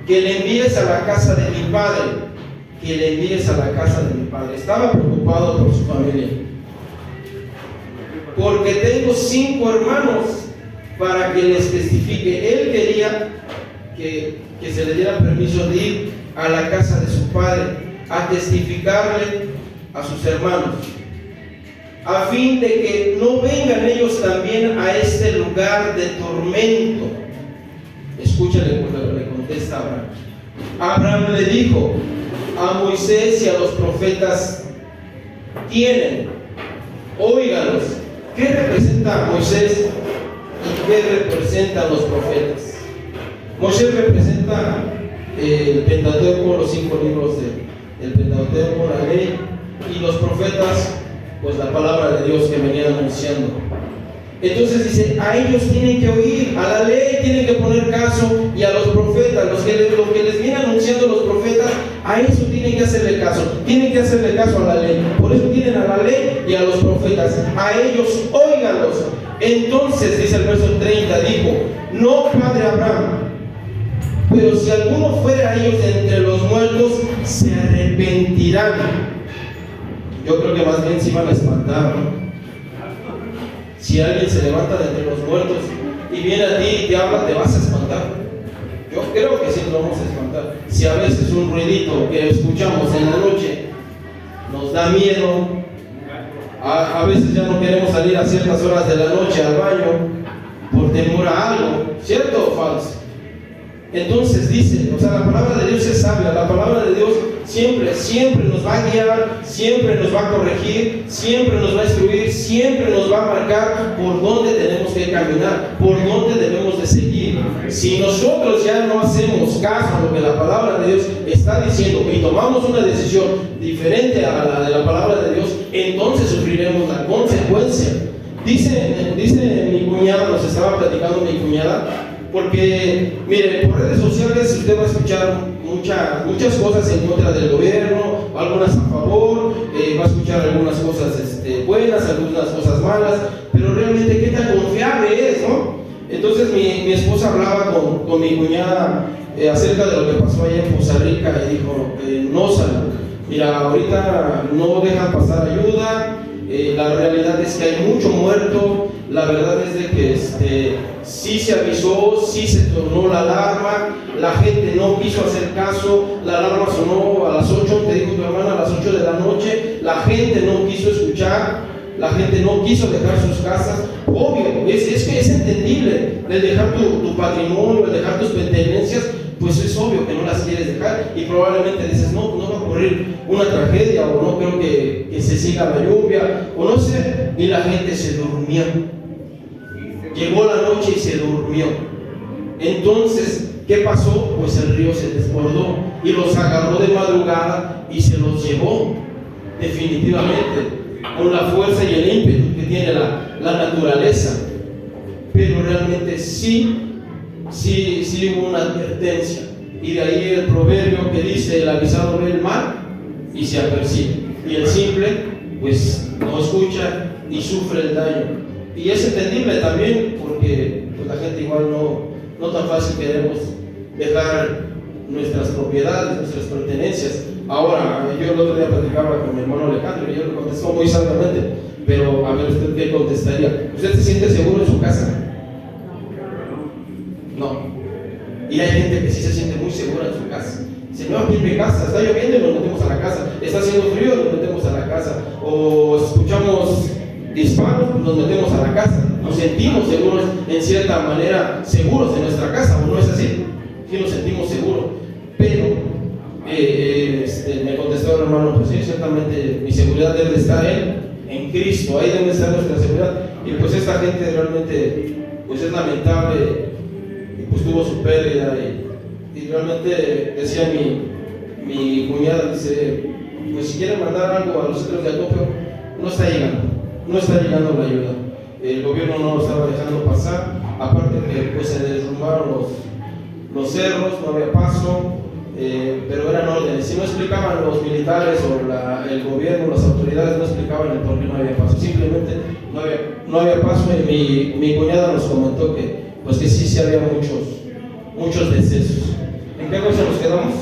que le envíes a la casa de mi padre, que le envíes a la casa de mi padre. Estaba preocupado por su familia, porque tengo 5 hermanos, para que les testifique. Él quería que se le diera permiso de ir a la casa de su padre a testificarle a sus hermanos, a fin de que no vengan ellos también a este lugar de tormento. Escúchale cuando le contesta Abraham. Abraham le dijo: a Moisés y a los profetas tienen, óigalos. ¿Qué representa Moisés y qué representan los profetas? Moisés representa el Pentateuco, los 5 libros del Pentateuco, la ley, y los profetas, pues la palabra de Dios que venía anunciando. Entonces dice: a ellos tienen que oír, a la ley tienen que poner caso, y a los profetas, lo que les viene anunciando los profetas, a eso tienen que hacerle caso, tienen que hacerle caso a la ley. Por eso tienen a la ley y a los profetas, a ellos óiganlos. Entonces dice el verso 30, dijo: no, Padre Abraham, pero si alguno fuera a ellos de entre los muertos, se arrepentirán. Yo creo que más bien se iban a espantar, ¿no? Si alguien se levanta de entre los muertos y viene a ti y te habla, te vas a espantar. Yo creo que sí nos vamos a espantar. Si a veces un ruidito que escuchamos en la noche nos da miedo, a veces ya no queremos salir a ciertas horas de la noche al baño por temor a algo, ¿cierto o falso? Entonces dice, o sea, la palabra de Dios es sabia, la palabra de Dios siempre nos va a guiar, siempre nos va a corregir, siempre nos va a instruir, siempre nos va a marcar por dónde tenemos que caminar, por dónde debemos de seguir. Si nosotros ya no hacemos caso a lo que la palabra de Dios está diciendo y tomamos una decisión diferente a la de la palabra de Dios, entonces sufriremos la consecuencia. Dice mi cuñada, nos estaba platicando mi cuñada, Porque, mire, por redes sociales usted va a escuchar muchas cosas en contra del gobierno, algunas a favor, va a escuchar algunas cosas buenas, algunas cosas malas, pero realmente qué tan confiable es, ¿no? Entonces mi esposa hablaba con mi cuñada acerca de lo que pasó allá en Poza Rica y dijo, no, Sala, mira, ahorita no dejan pasar ayuda, la realidad es que hay mucho muerto, la verdad es de que sí se avisó, sí se tornó la alarma, la gente no quiso hacer caso, la alarma sonó a las 8, te dijo tu hermana, a las 8 de la noche, la gente no quiso escuchar, la gente no quiso dejar sus casas. Obvio, es que es entendible, el dejar tu patrimonio, el dejar tus pertenencias, pues es obvio que no las quieres dejar y probablemente dices, no va a ocurrir una tragedia o no creo que se siga la lluvia o no sé, y la gente se durmió. Llegó la noche y se durmió. Entonces, ¿qué pasó? Pues el río se desbordó y los agarró de madrugada y se los llevó, definitivamente, con la fuerza y el ímpetu que tiene la naturaleza. Pero realmente sí hubo una advertencia. Y de ahí el proverbio que dice, el avisado ve el mal y se apercibe. Y el simple, pues, no escucha y sufre el daño. Y es entendible también porque pues, la gente igual no tan fácil queremos dejar nuestras propiedades, nuestras pertenencias. Ahora, yo el otro día platicaba con mi hermano Alejandro y yo le contestó muy sabiamente, pero a ver, ¿usted qué contestaría? ¿Usted se siente seguro en su casa? No. Y hay gente que sí se siente muy segura en su casa. Dice, no, aquí en mi casa, está lloviendo y nos metemos a la casa, está haciendo frío y nos metemos a la casa, o escuchamos disparos, nos metemos a la casa, nos sentimos seguros, en cierta manera seguros en nuestra casa, ¿o no es así? Sí nos sentimos seguros, pero me contestó el hermano, pues sí, ciertamente mi seguridad debe de estar en Cristo, ahí debe estar nuestra seguridad, y pues esta gente realmente, pues es lamentable, y pues tuvo su pérdida, y realmente decía mi cuñada, dice, pues si quieren mandar algo a los centros de acopio, no está llegando la ayuda. El gobierno no lo estaba dejando pasar, aparte que pues se derrumbaron los cerros, no había paso, pero eran órdenes. Si no explicaban los militares o el gobierno, las autoridades no explicaban el por qué no había paso, simplemente no había paso. Y mi cuñada nos comentó que pues que sí había muchos decesos. ¿En qué cosa nos quedamos?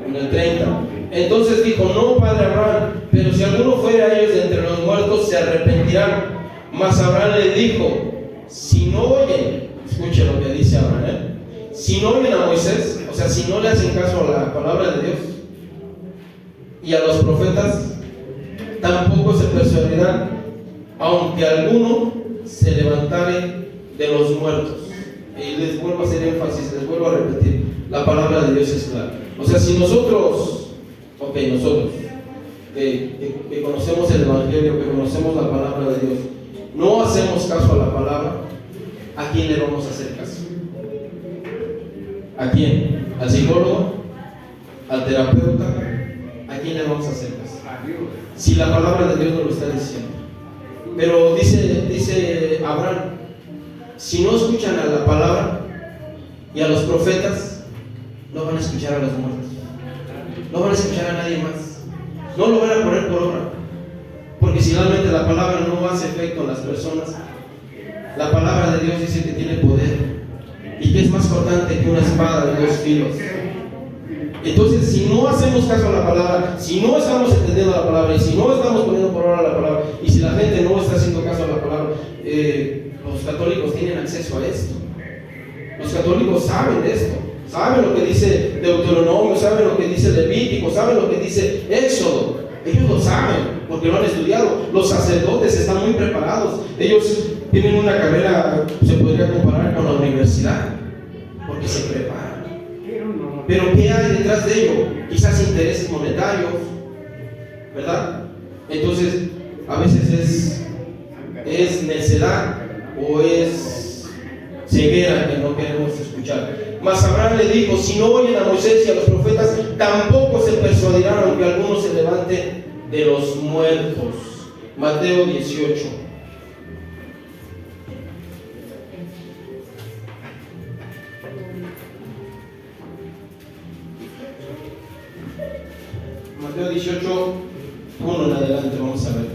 En el 30. Entonces dijo, no, padre Abraham, pero si alguno fuera a ellos de entre los muertos, se arrepentirán. Mas Abraham le dijo, si no oyen, escuche lo que dice Abraham, si no oyen a Moisés, o sea, si no le hacen caso a la palabra de Dios y a los profetas, tampoco se persuadirán, aunque alguno se levantare de los muertos. Y les vuelvo a hacer énfasis, les vuelvo a repetir, la palabra de Dios es clara. O sea, si nosotros que conocemos el Evangelio, que conocemos la palabra de Dios, no hacemos caso a la palabra, ¿a quién le vamos a hacer caso? ¿A quién? ¿Al psicólogo? ¿Al terapeuta? ¿A quién le vamos a hacer caso? Si la palabra de Dios nos lo está diciendo. Pero dice Abraham, si no escuchan a la palabra y a los profetas, no van a escuchar a los muertos, no van a escuchar a nadie más, no lo van a poner por obra, porque si realmente la palabra no hace efecto en las personas, la palabra de Dios dice que tiene poder y que es más cortante que una espada de dos filos. Entonces, si no hacemos caso a la palabra, si no estamos entendiendo la palabra y si no estamos poniendo por obra la palabra y si la gente no está haciendo caso a la palabra, los católicos tienen acceso a esto. Los católicos saben de esto, saben lo que dice Deuteronomio, saben lo que dice Levítico, saben lo que dice Éxodo. Ellos lo saben porque lo han estudiado. Los sacerdotes están muy preparados. Ellos tienen una carrera, se podría comparar con la universidad, porque se preparan. Pero ¿qué hay detrás de ello? Quizás intereses monetarios, ¿verdad? Entonces, a veces es necedad o es ceguera que no queremos escuchar. Mas Abraham le dijo, si no oyen a Moisés y a los profetas, tampoco se persuadirán aunque alguno se levante de los muertos. Mateo 18. Mateo 18, 1 en adelante, vamos a ver.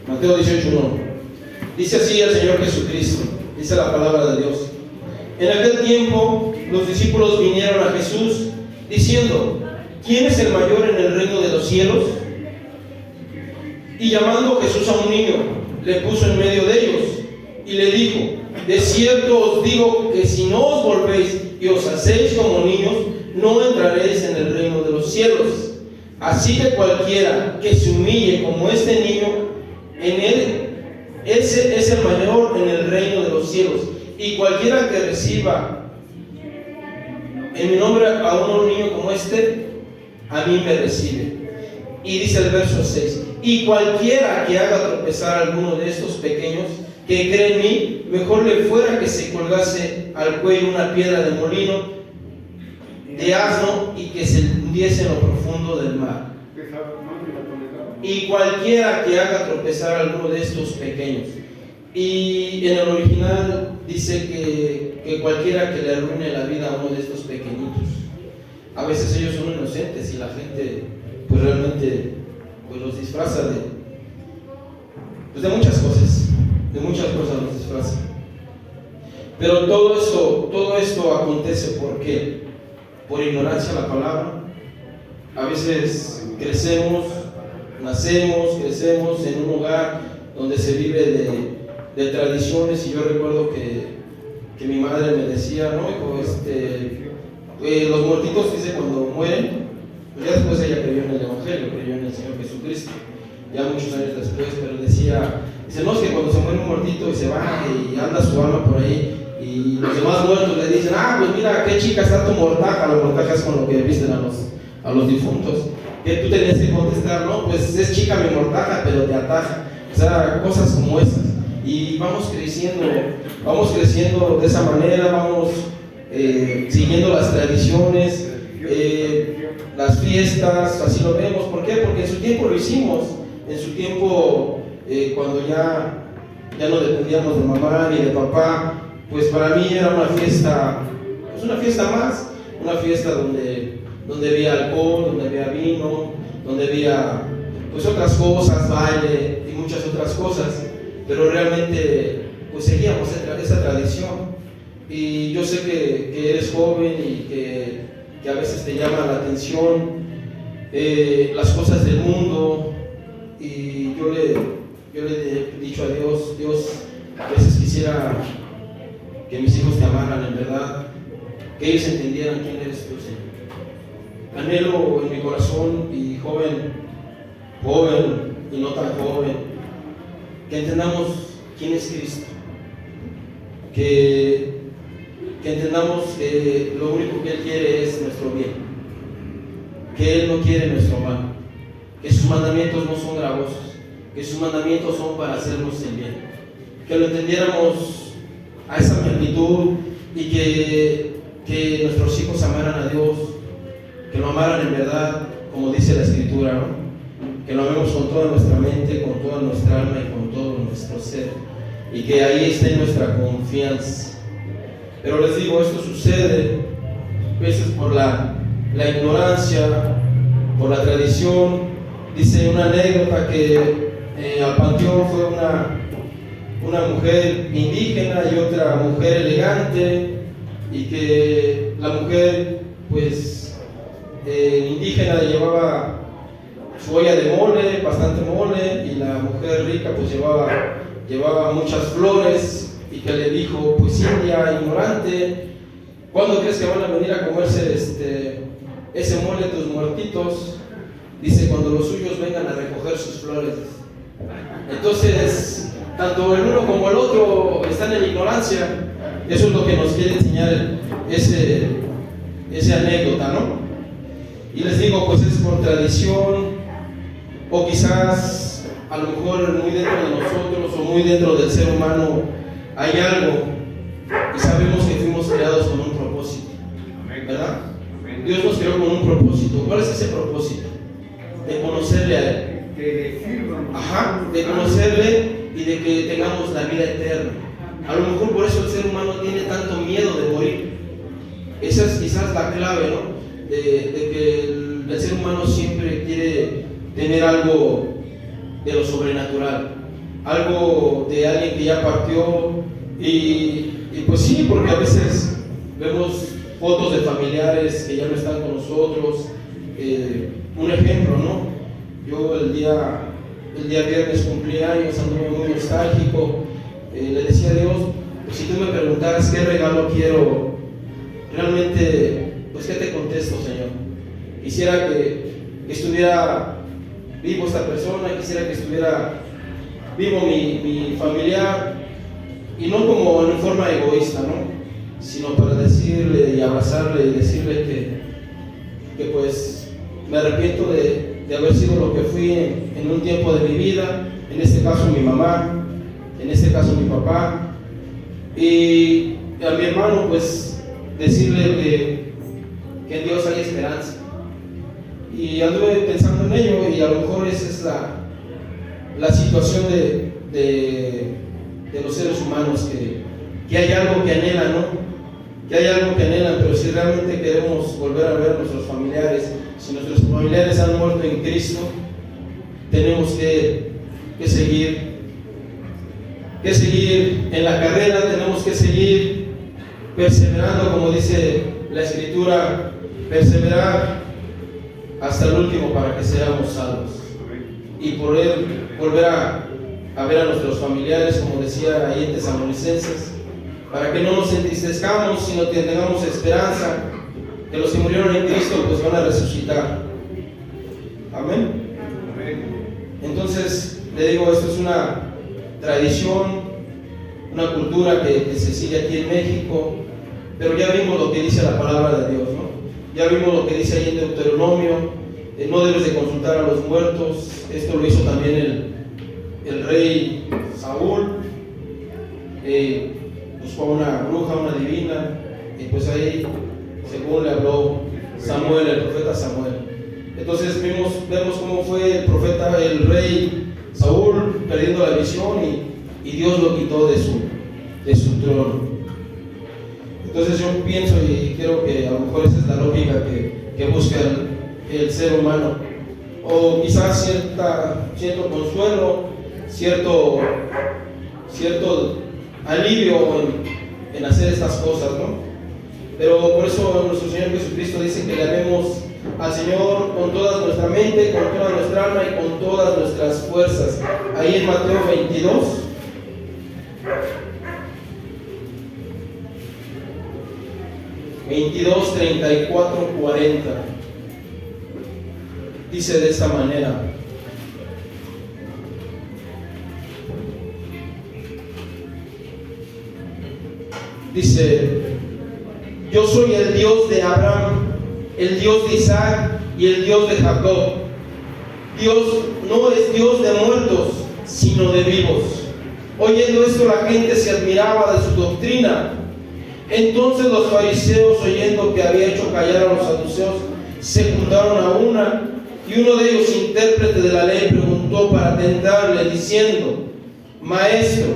Mateo 18, 1. Dice así el Señor Jesucristo, dice la palabra de Dios. En aquel tiempo los discípulos vinieron a Jesús diciendo: ¿quién es el mayor en el reino de los cielos? Y llamando Jesús a un niño, le puso en medio de ellos y le dijo: de cierto os digo que si no os volvéis y os hacéis como niños, no entraréis en el reino de los cielos. Así que cualquiera que se humille como este niño, en él, ese es el mayor en el reino de los cielos. Y cualquiera que reciba en mi nombre a un niño como este, a mí me recibe. Y dice el verso 6: y cualquiera que haga tropezar a alguno de estos pequeños que cree en mí, mejor le fuera que se colgase al cuello una piedra de molino de asno y que se hundiese en lo profundo del mar. Y cualquiera que haga tropezar a alguno de estos pequeños. Y en el original dice que cualquiera que le arruine la vida a uno de estos pequeñitos. A veces ellos son inocentes y la gente pues realmente pues los disfraza de muchas cosas. De muchas cosas los disfraza. Pero todo esto acontece porque por ignorancia a la palabra. A veces nacemos en un lugar donde se vive de tradiciones, y yo recuerdo que mi madre me decía: no, hijo, los muertitos, dice, cuando mueren, pues ya después ella creyó en el Evangelio, creyó en el Señor Jesucristo, ya muchos años después, pero dice, no, es que cuando se muere un muertito y se va y anda su alma por ahí, y los demás muertos le dicen: pues mira, qué chica está tu mortaja. La mortaja es con lo que visten a los difuntos. Que tú tenías que contestar: no, pues es chica mi mortaja, pero te ataja. O sea, cosas como esas. Y vamos creciendo de esa manera, vamos siguiendo las tradiciones, las fiestas, así lo vemos. ¿Por qué? Porque en su tiempo lo hicimos. En su tiempo, cuando ya no dependíamos de mamá ni de papá, pues para mí era una fiesta, pues una fiesta más, una fiesta donde había alcohol, donde había vino, donde había pues otras cosas, baile y muchas otras cosas, pero realmente pues seguíamos esa tradición. Y yo sé que eres joven y que a veces te llama la atención las cosas del mundo, y yo le he dicho a Dios, a veces quisiera que mis hijos te amaran en verdad, que ellos entendieran quién eres tú, Señor. Anhelo en mi corazón, y joven y no tan joven, que entendamos quién es Cristo, que entendamos que lo único que Él quiere es nuestro bien, que Él no quiere nuestro mal, que sus mandamientos no son gravosos, que sus mandamientos son para hacernos el bien, que lo entendiéramos a esa magnitud, y que nuestros hijos amaran a Dios, que lo amaran en verdad, como dice la Escritura, ¿no? Que lo amemos con toda nuestra mente, con toda nuestra alma y con todo nuestro ser, y que ahí esté nuestra confianza. Pero les digo, esto sucede a veces por la ignorancia, por la tradición. Dice una anécdota que al panteón fue una mujer indígena y otra mujer elegante, y que la mujer pues indígena llevaba su olla de mole, bastante mole, y la mujer rica pues llevaba muchas flores, y que le dijo: pues india ignorante, ¿cuándo crees que van a venir a comerse ese mole tus muertitos? Dice: cuando los suyos vengan a recoger sus flores. Entonces, tanto el uno como el otro están en ignorancia. Eso es lo que nos quiere enseñar ese anécdota, ¿no? Y les digo, pues es por tradición, o quizás a lo mejor muy dentro de nosotros o muy dentro del ser humano hay algo, y sabemos que fuimos creados con un propósito, ¿verdad? Dios nos creó con un propósito. ¿Cuál es ese propósito? De conocerle a Él. De conocerle y de que tengamos la vida eterna. A lo mejor por eso el ser humano tiene tanto miedo de morir. Esa es quizás la clave, ¿no? De que el ser humano siempre quiere tener algo de lo sobrenatural, algo de alguien que ya partió. Y pues sí, porque a veces vemos fotos de familiares que ya no están con nosotros. Un ejemplo, ¿no? Yo el día viernes cumplí años, anduve muy nostálgico. Le decía a Dios, pues si tú me preguntaras qué regalo quiero, realmente, pues ¿qué te contesto, Señor? Quisiera que estuviera vivo esta persona, quisiera que estuviera vivo mi familiar, y no como en forma egoísta, ¿no? Sino para decirle y abrazarle y decirle que pues me arrepiento de haber sido lo que fui en un tiempo de mi vida, en este caso mi mamá, en este caso mi papá, y a mi hermano pues decirle que en Dios hay esperanza. Y anduve pensando en ello, y a lo mejor esa es la situación de los seres humanos, que hay algo que anhelan, ¿no? Que hay algo que anhelan, pero si realmente queremos volver a ver a nuestros familiares, si nuestros familiares han muerto en Cristo, tenemos que seguir en la carrera, tenemos que seguir perseverando, como dice la Escritura, perseverar hasta el último para que seamos salvos y poder volver a ver a nuestros familiares, como decía ahí en Tesalonicenses, para que no nos entristezcamos, sino que tengamos esperanza que los que murieron en Cristo pues van a resucitar. Amén. Entonces, le digo, esto es una tradición, una cultura que se sigue aquí en México, pero ya vimos lo que dice la palabra de Dios, ¿no? Ya vimos lo que dice ahí en Deuteronomio, no debes de consultar a los muertos. Esto lo hizo también el rey Saúl, buscó a una bruja, una divina, y pues ahí, según le habló Samuel, el profeta Samuel. Entonces vemos cómo fue el rey Saúl perdiendo la visión, y Dios lo quitó de su trono. Entonces yo pienso y creo que a lo mejor esa es la lógica que busca el ser humano, o quizás cierto consuelo, cierto alivio en hacer estas cosas, ¿no? Pero por eso nuestro Señor Jesucristo dice que le amemos al Señor con toda nuestra mente, con toda nuestra alma y con todas nuestras fuerzas. Ahí en Mateo 22, 34, 40. Dice de esta manera: dice, yo soy el Dios de Abraham, el Dios de Isaac y el Dios de Jacob. Dios no es Dios de muertos, sino de vivos. Oyendo esto, la gente se admiraba de su doctrina. Entonces los fariseos, oyendo que había hecho callar a los saduceos, se juntaron a una, y uno de ellos, intérprete de la ley, preguntó para tentarle, diciendo: Maestro,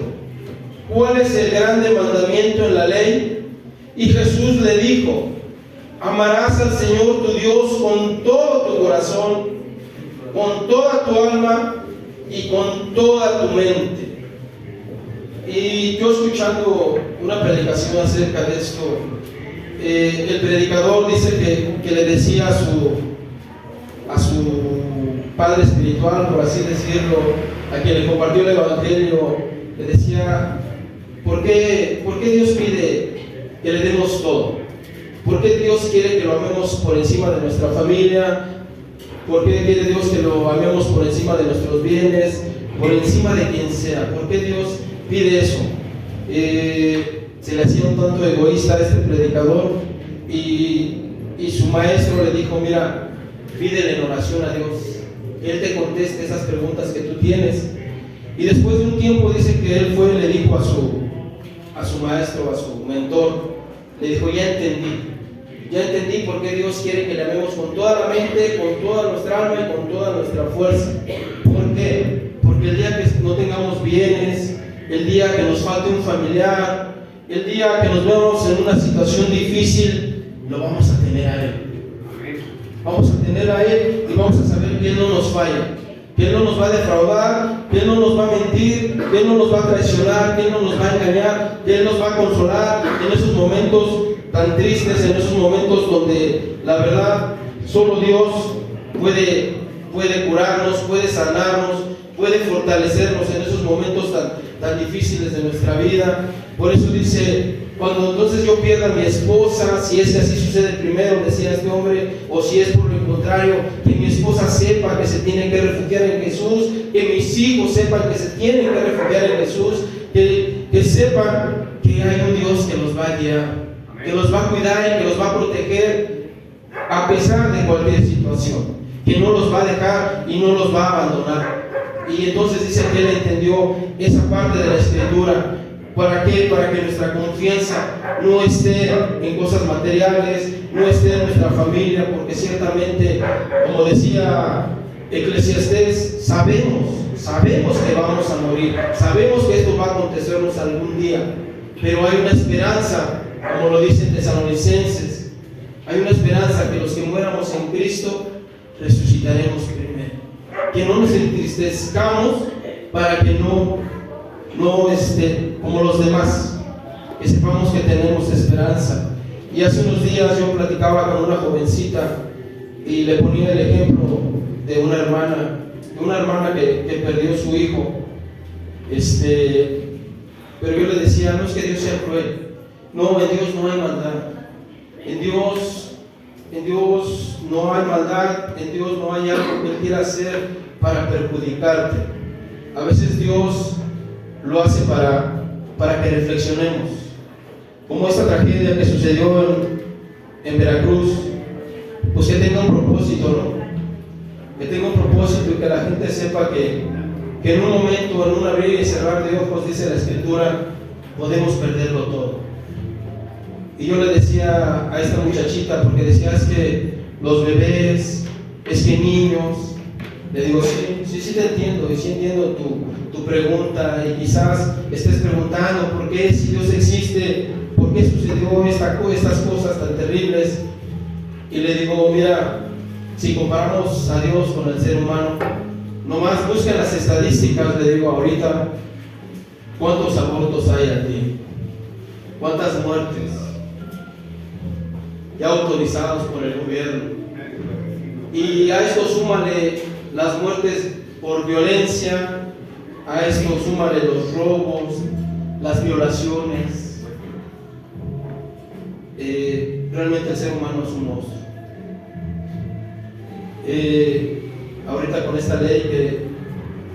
¿cuál es el grande mandamiento en la ley? Y Jesús le dijo: amarás al Señor tu Dios con todo tu corazón, con toda tu alma y con toda tu mente. Y yo, escuchando una predicación acerca de esto, el predicador dice que le decía a su padre espiritual, por así decirlo, a quien le compartió el evangelio, le decía: ¿por qué Dios pide que le demos todo? ¿Por qué Dios quiere que lo amemos por encima de nuestra familia? ¿Por qué quiere Dios que lo amemos por encima de nuestros bienes, por encima de quien sea? ¿Por qué Dios pide eso? Se le hacía un tanto egoísta a este predicador, y su maestro le dijo: mira, pídele en oración a Dios, que Él te conteste esas preguntas que tú tienes. Y después de un tiempo dice que él fue y le dijo a su maestro, a su mentor, le dijo: ya entendí por qué Dios quiere que le amemos con toda la mente, con toda nuestra alma y con toda nuestra fuerza. ¿Por qué? Porque el día que no tengamos bienes, el día que nos falte un familiar, el día que nos vemos en una situación difícil, lo vamos a tener a Él. Vamos a tener a Él y vamos a saber que Él no nos falla, que Él no nos va a defraudar, que Él no nos va a mentir, que Él no nos va a traicionar, que Él no nos va a engañar, que Él nos va a consolar en esos momentos tan tristes, en esos momentos donde la verdad solo Dios puede curarnos, puede sanarnos, puede fortalecernos en esos momentos tan difíciles de nuestra vida. Por eso dice, cuando entonces yo pierda a mi esposa, si es que así sucede primero, decía este hombre, o si es por lo contrario, que mi esposa sepa que se tiene que refugiar en Jesús, que mis hijos sepan que se tienen que refugiar en Jesús, que sepan que hay un Dios que los va a guiar, que los va a cuidar y que los va a proteger a pesar de cualquier situación, que no los va a dejar y no los va a abandonar. Y entonces dice que él entendió esa parte de la Escritura. ¿Para qué? Para que nuestra confianza no esté en cosas materiales, no esté en nuestra familia, porque ciertamente, como decía Eclesiastés, sabemos que vamos a morir, sabemos que esto va a acontecernos algún día, pero hay una esperanza, como lo dicen Tesalonicenses, hay una esperanza que los que muéramos en Cristo resucitaremos primero, que no nos entristezcamos para que no como los demás, que sepamos que tenemos esperanza. Y hace unos días yo platicaba con una jovencita y le ponía el ejemplo de una hermana que perdió su hijo, pero yo le decía, no es que Dios sea cruel, no, en Dios no hay maldad, en Dios no hay maldad, en Dios no hay algo que Él quiera hacer para perjudicarte. A veces Dios lo hace para que reflexionemos, como esta tragedia que sucedió en Veracruz, pues que tenga un propósito, ¿no? Que tenga un propósito y que la gente sepa que en un momento, en un abrir y cerrar de ojos, dice la Escritura, podemos perderlo todo. Y yo le decía a esta muchachita, porque decía, es que los bebés, es que niños, le digo, sí te entiendo, y sí entiendo tu pregunta, y quizás estés preguntando por qué, si Dios existe, por qué sucedió estas cosas tan terribles. Y le digo, mira, si comparamos a Dios con el ser humano, nomás busquen las estadísticas, le digo ahorita, ¿cuántos abortos hay aquí? ¿Cuántas muertes ya autorizados por el gobierno? Y a esto súmale las muertes por violencia, a esto súmale los robos, las violaciones. Realmente el ser humano es un monstruo. Ahorita con esta ley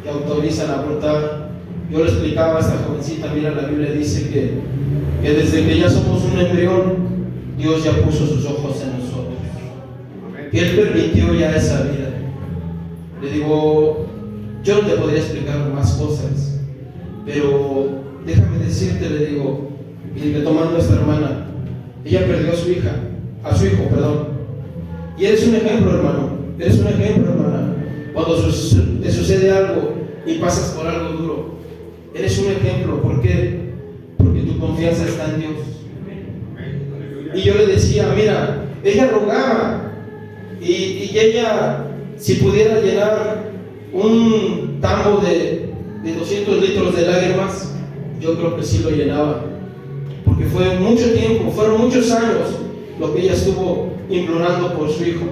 que autorizan abortar, yo le explicaba a esta jovencita, mira, la Biblia dice que desde que ya somos un embrión, Dios ya puso sus ojos en nosotros, que Él permitió ya esa vida. Le digo, yo no te podría explicar más cosas, pero déjame decirte, le digo, y retomando a esta hermana, ella perdió a su hijo, y eres un ejemplo, hermano, eres un ejemplo, hermana. Cuando te sucede algo y pasas por algo duro, eres un ejemplo. ¿Por qué? Porque tu confianza está en Dios. Y yo le decía, mira, ella rogaba, y ella, si pudiera llenar un tambo de 200 litros de lágrimas, yo creo que sí lo llenaba, porque fue mucho tiempo, fueron muchos años lo que ella estuvo implorando por su hijo,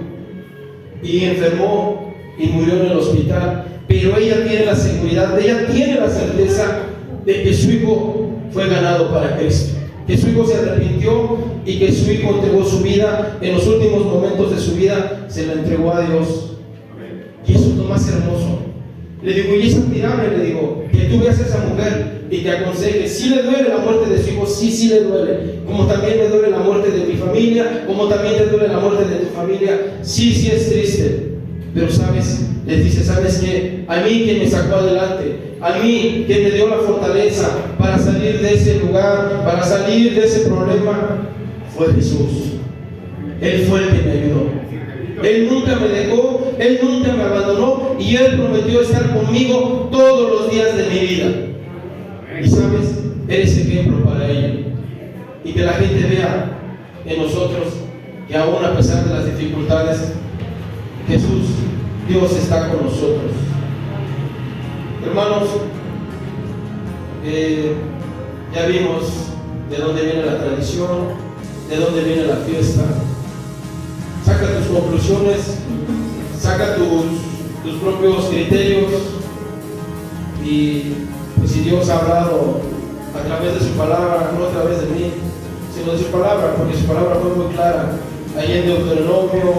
y enfermó y murió en el hospital, pero ella tiene la seguridad, ella tiene la certeza de que su hijo fue ganado para Cristo, que su hijo se arrepintió y que su hijo entregó su vida, en los últimos momentos de su vida se la entregó a Dios. Y eso es lo más hermoso. Le digo, y es admirable, le digo, que tú veas a esa mujer y te aconseje. Si le duele la muerte de su hijo, sí le duele, como también me duele la muerte de mi familia, como también te duele la muerte de tu familia, sí es triste, pero sabes, les dice, ¿sabes qué? A mí quien me sacó adelante, a mí quien me dio la fortaleza para salir de ese lugar, para salir de ese problema, fue Jesús. Él fue el que me ayudó. Él nunca me dejó, Él nunca me abandonó, y Él prometió estar conmigo todos los días de mi vida. Y sabes, eres ejemplo para ello. Y que la gente vea en nosotros que aún a pesar de las dificultades, Jesús, Dios está con nosotros. Hermanos, ya vimos de dónde viene la tradición, de dónde viene la fiesta. Saca tus conclusiones, saca tus propios criterios, y pues si Dios ha hablado a través de su palabra, no a través de mí, sino de su palabra, porque su palabra fue muy clara ahí en Deuteronomio,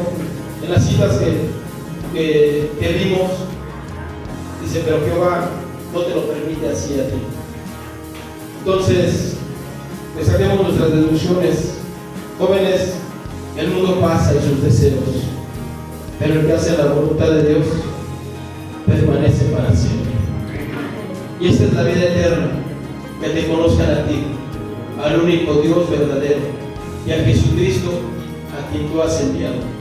en las citas que vimos, dice, pero Jehová no te lo permite así a ti. Entonces, pues saquemos nuestras deducciones. Jóvenes, el mundo pasa y sus deseos, pero el que hace la voluntad de Dios permanece para siempre. Y esta es la vida eterna, que te conozcan a ti, al único Dios verdadero, y a Jesucristo, a quien tú has enviado.